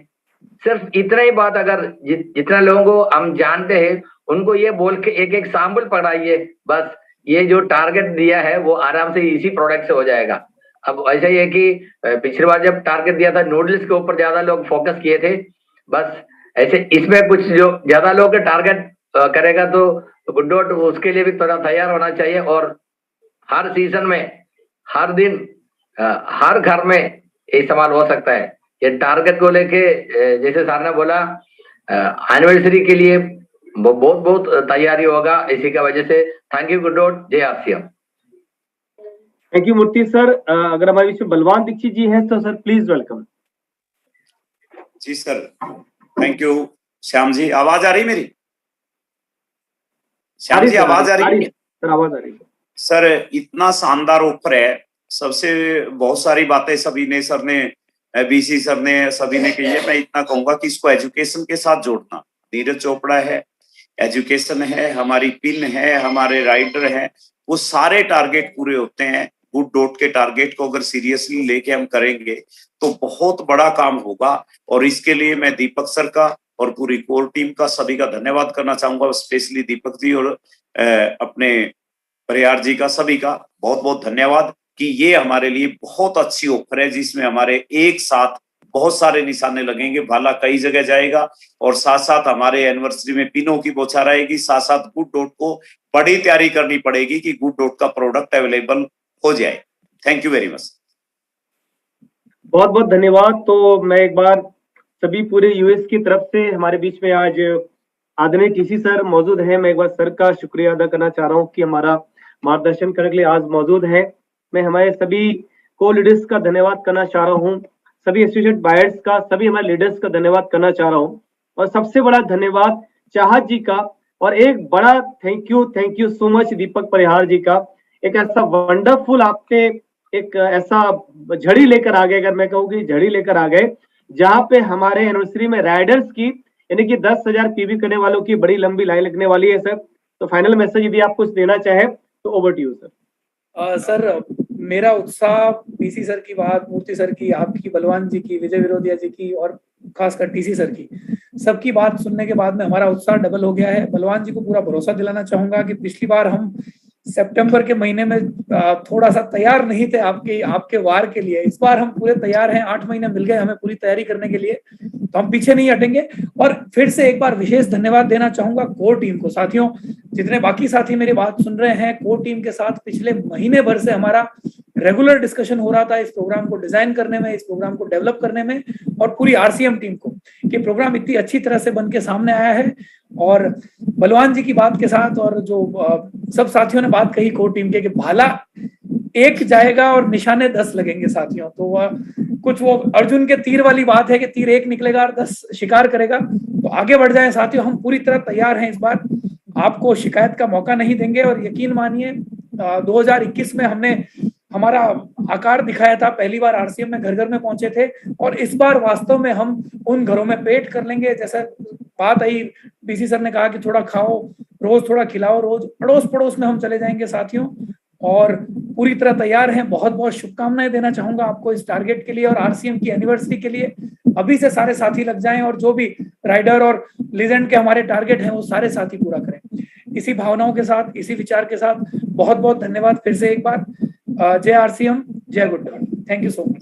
सिर्फ इतना ही बात, अगर जितना लोगों को हम जानते हैं उनको ये बोल के एक एक सैंपल पढ़ाइए, बस ये जो टारगेट दिया है वो आराम से इसी प्रोडक्ट से हो जाएगा। अब ऐसा ही है कि पिछली बार जब टारगेट दिया था नूडल्स के ऊपर ज्यादा लोग फोकस किए थे, बस ऐसे इसमें कुछ जो ज्यादा लोग टारगेट करेगा तो गुड डॉट उसके लिए भी थोड़ा तैयार होना चाहिए। और हर सीजन में, हर दिन, हर घर में इस्तेमाल हो सकता है। ये टारगेट को लेके जैसे सर ने बोला, एनिवर्सरी के लिए बहुत बहुत तैयारी होगा, इसी का वजह से थैंक यू गुड डॉट, जय RCM. Thank you Murthy sir. अगर हमारे बीच में बलवान दीक्षित जी हैं तो सर प्लीज वेलकम। जी sir, thank you. Shyam ji, आवाज आ रही मेरी? श्याम जी आवाज आ रही है? सर आवाज आ रही है। सर इतना शानदार ऑफर है, सबसे बहुत सारी बातें सभी ने, सर ने, बीसी सर ने, सभी ने कही है। मैं इतना कहूंगा कि इसको एजुकेशन के साथ जोड़ना। नीरज चोपड़ा है, एजुकेशन है, हमारी पिन है, हमारे राइडर हैं, वो सारे टारगेट पूरे होते हैं। गुड डॉट के टारगेट को अगर सीरियसली लेके हम करेंगे तो बहुत बड़ा काम होगा। और इसके लिए मैं दीपक सर का और पूरी कोर टीम का, सभी का धन्यवाद करना चाहूंगा। स्पेशली दीपक जी और अपने परिहार जी का, सभी का बहुत बहुत धन्यवाद कि ये हमारे लिए बहुत अच्छी ऑफर है, जिसमें हमारे एक साथ बहुत सारे निशाने लगेंगे, भाला कई जगह जाएगा और साथ साथ हमारे एनिवर्सरी में पिनों की बौछार आएगी। साथ साथ गुड डॉट को बड़ी तैयारी करनी पड़ेगी कि गुड डॉट का प्रोडक्ट अवेलेबल हो जाए। Thank you very much. बहुत बहुत धन्यवाद। तो मैं एक बार सभी पूरे यूएस की तरफ से, हमारे बीच में आज आदरणीय टीसी सर मौजूद हैं, मैं एक बार सर का शुक्रिया अदा करना चाह रहा हूँ कि हमारा मार्गदर्शन करने के लिए आज मौजूद है। मैं हमारे सभी को लीडर्स का धन्यवाद करना चाह रहा हूँ, सभी एसोसिएट बायर्स का, सभी हमारे लीडर्स का धन्यवाद करना चाह रहा हूँ। और सबसे बड़ा धन्यवाद चाहत जी का, और एक बड़ा थैंक यू सो मच दीपक परिहार जी का। एक ऐसा वंडरफुल आपने एक ऐसा झड़ी लेकर आ गए, अगर मैं कहूँ कि झड़ी लेकर आ गए, जहाँ पे हमारे एनिवर्सरी में राइडर्स की यानी कि 10,000 पीवी करने वालों की बड़ी लंबी लाइन लगने वाली है सर। तो फाइनल मैसेज यदि आप कुछ देना चाहे तो over to you sir. Sir, मेरा उत्साह पीसी सर की बात, मूर्ति सर की, आपकी, बलवान जी की, विजय विरोधिया जी की और खासकर टीसी सर की, सबकी बात सुनने के बाद में हमारा उत्साह डबल हो गया है। बलवान जी को पूरा भरोसा दिलाना चाहूंगा कि पिछली बार हम सितंबर के महीने में थोड़ा सा तैयार नहीं थे आपके वार के लिए। इस बार हम पूरे तैयार हैं, 8 महीने मिल गए हमें पूरी तैयारी करने के लिए, तो हम पीछे नहीं हटेंगे। और फिर से एक बार विशेष धन्यवाद देना चाहूंगा कोर टीम को। साथियों, जितने बाकी साथी मेरी बात सुन रहे हैं, कोर टीम के साथ पिछले महीने भर से हमारा रेगुलर डिस्कशन हो रहा था इस प्रोग्राम को डिजाइन करने में, इस प्रोग्राम को डेवलप करने में, और पूरी आरसीएम टीम को कि प्रोग्राम इतनी अच्छी तरह से बन के सामने आया है। और बलवान जी की बात के साथ और जो सब साथियों ने बात कही कोर टीम के कि भाला एक जाएगा और निशाने 10 लगेंगे साथियों, तो कुछ वो अर्जुन के तीर वाली बात है कि तीर एक निकलेगा और 10 शिकार करेगा। तो आगे बढ़ जाए साथियों, हम पूरी तरह तैयार हैं। इस बार आपको शिकायत का मौका नहीं देंगे और यकीन मानिए 2021 में हमने हमारा आकार दिखाया था, पहली बार आरसीएम में घर घर में पहुंचे थे, और इस बार वास्तव में हम उन घरों में पेट कर लेंगे। जैसा बात आई, बीसी सर ने कहा कि थोड़ा खाओ रोज, थोड़ा खिलाओ रोज, अड़ोस पड़ोस में हम चले जाएंगे साथियों, और पूरी तरह तैयार हैं। बहुत बहुत शुभकामनाएं देना चाहूंगा आपको इस टारगेट के लिए और आरसीएम की एनिवर्सरी के लिए। अभी से सारे साथी लग जाएं और जो भी राइडर और लीजेंड के हमारे टारगेट हैं वो सारे साथी पूरा करें। इसी भावनाओं के साथ, इसी विचार के साथ बहुत बहुत धन्यवाद फिर से एक बार। जय आरसीएम, जय good dot. Thank you so much.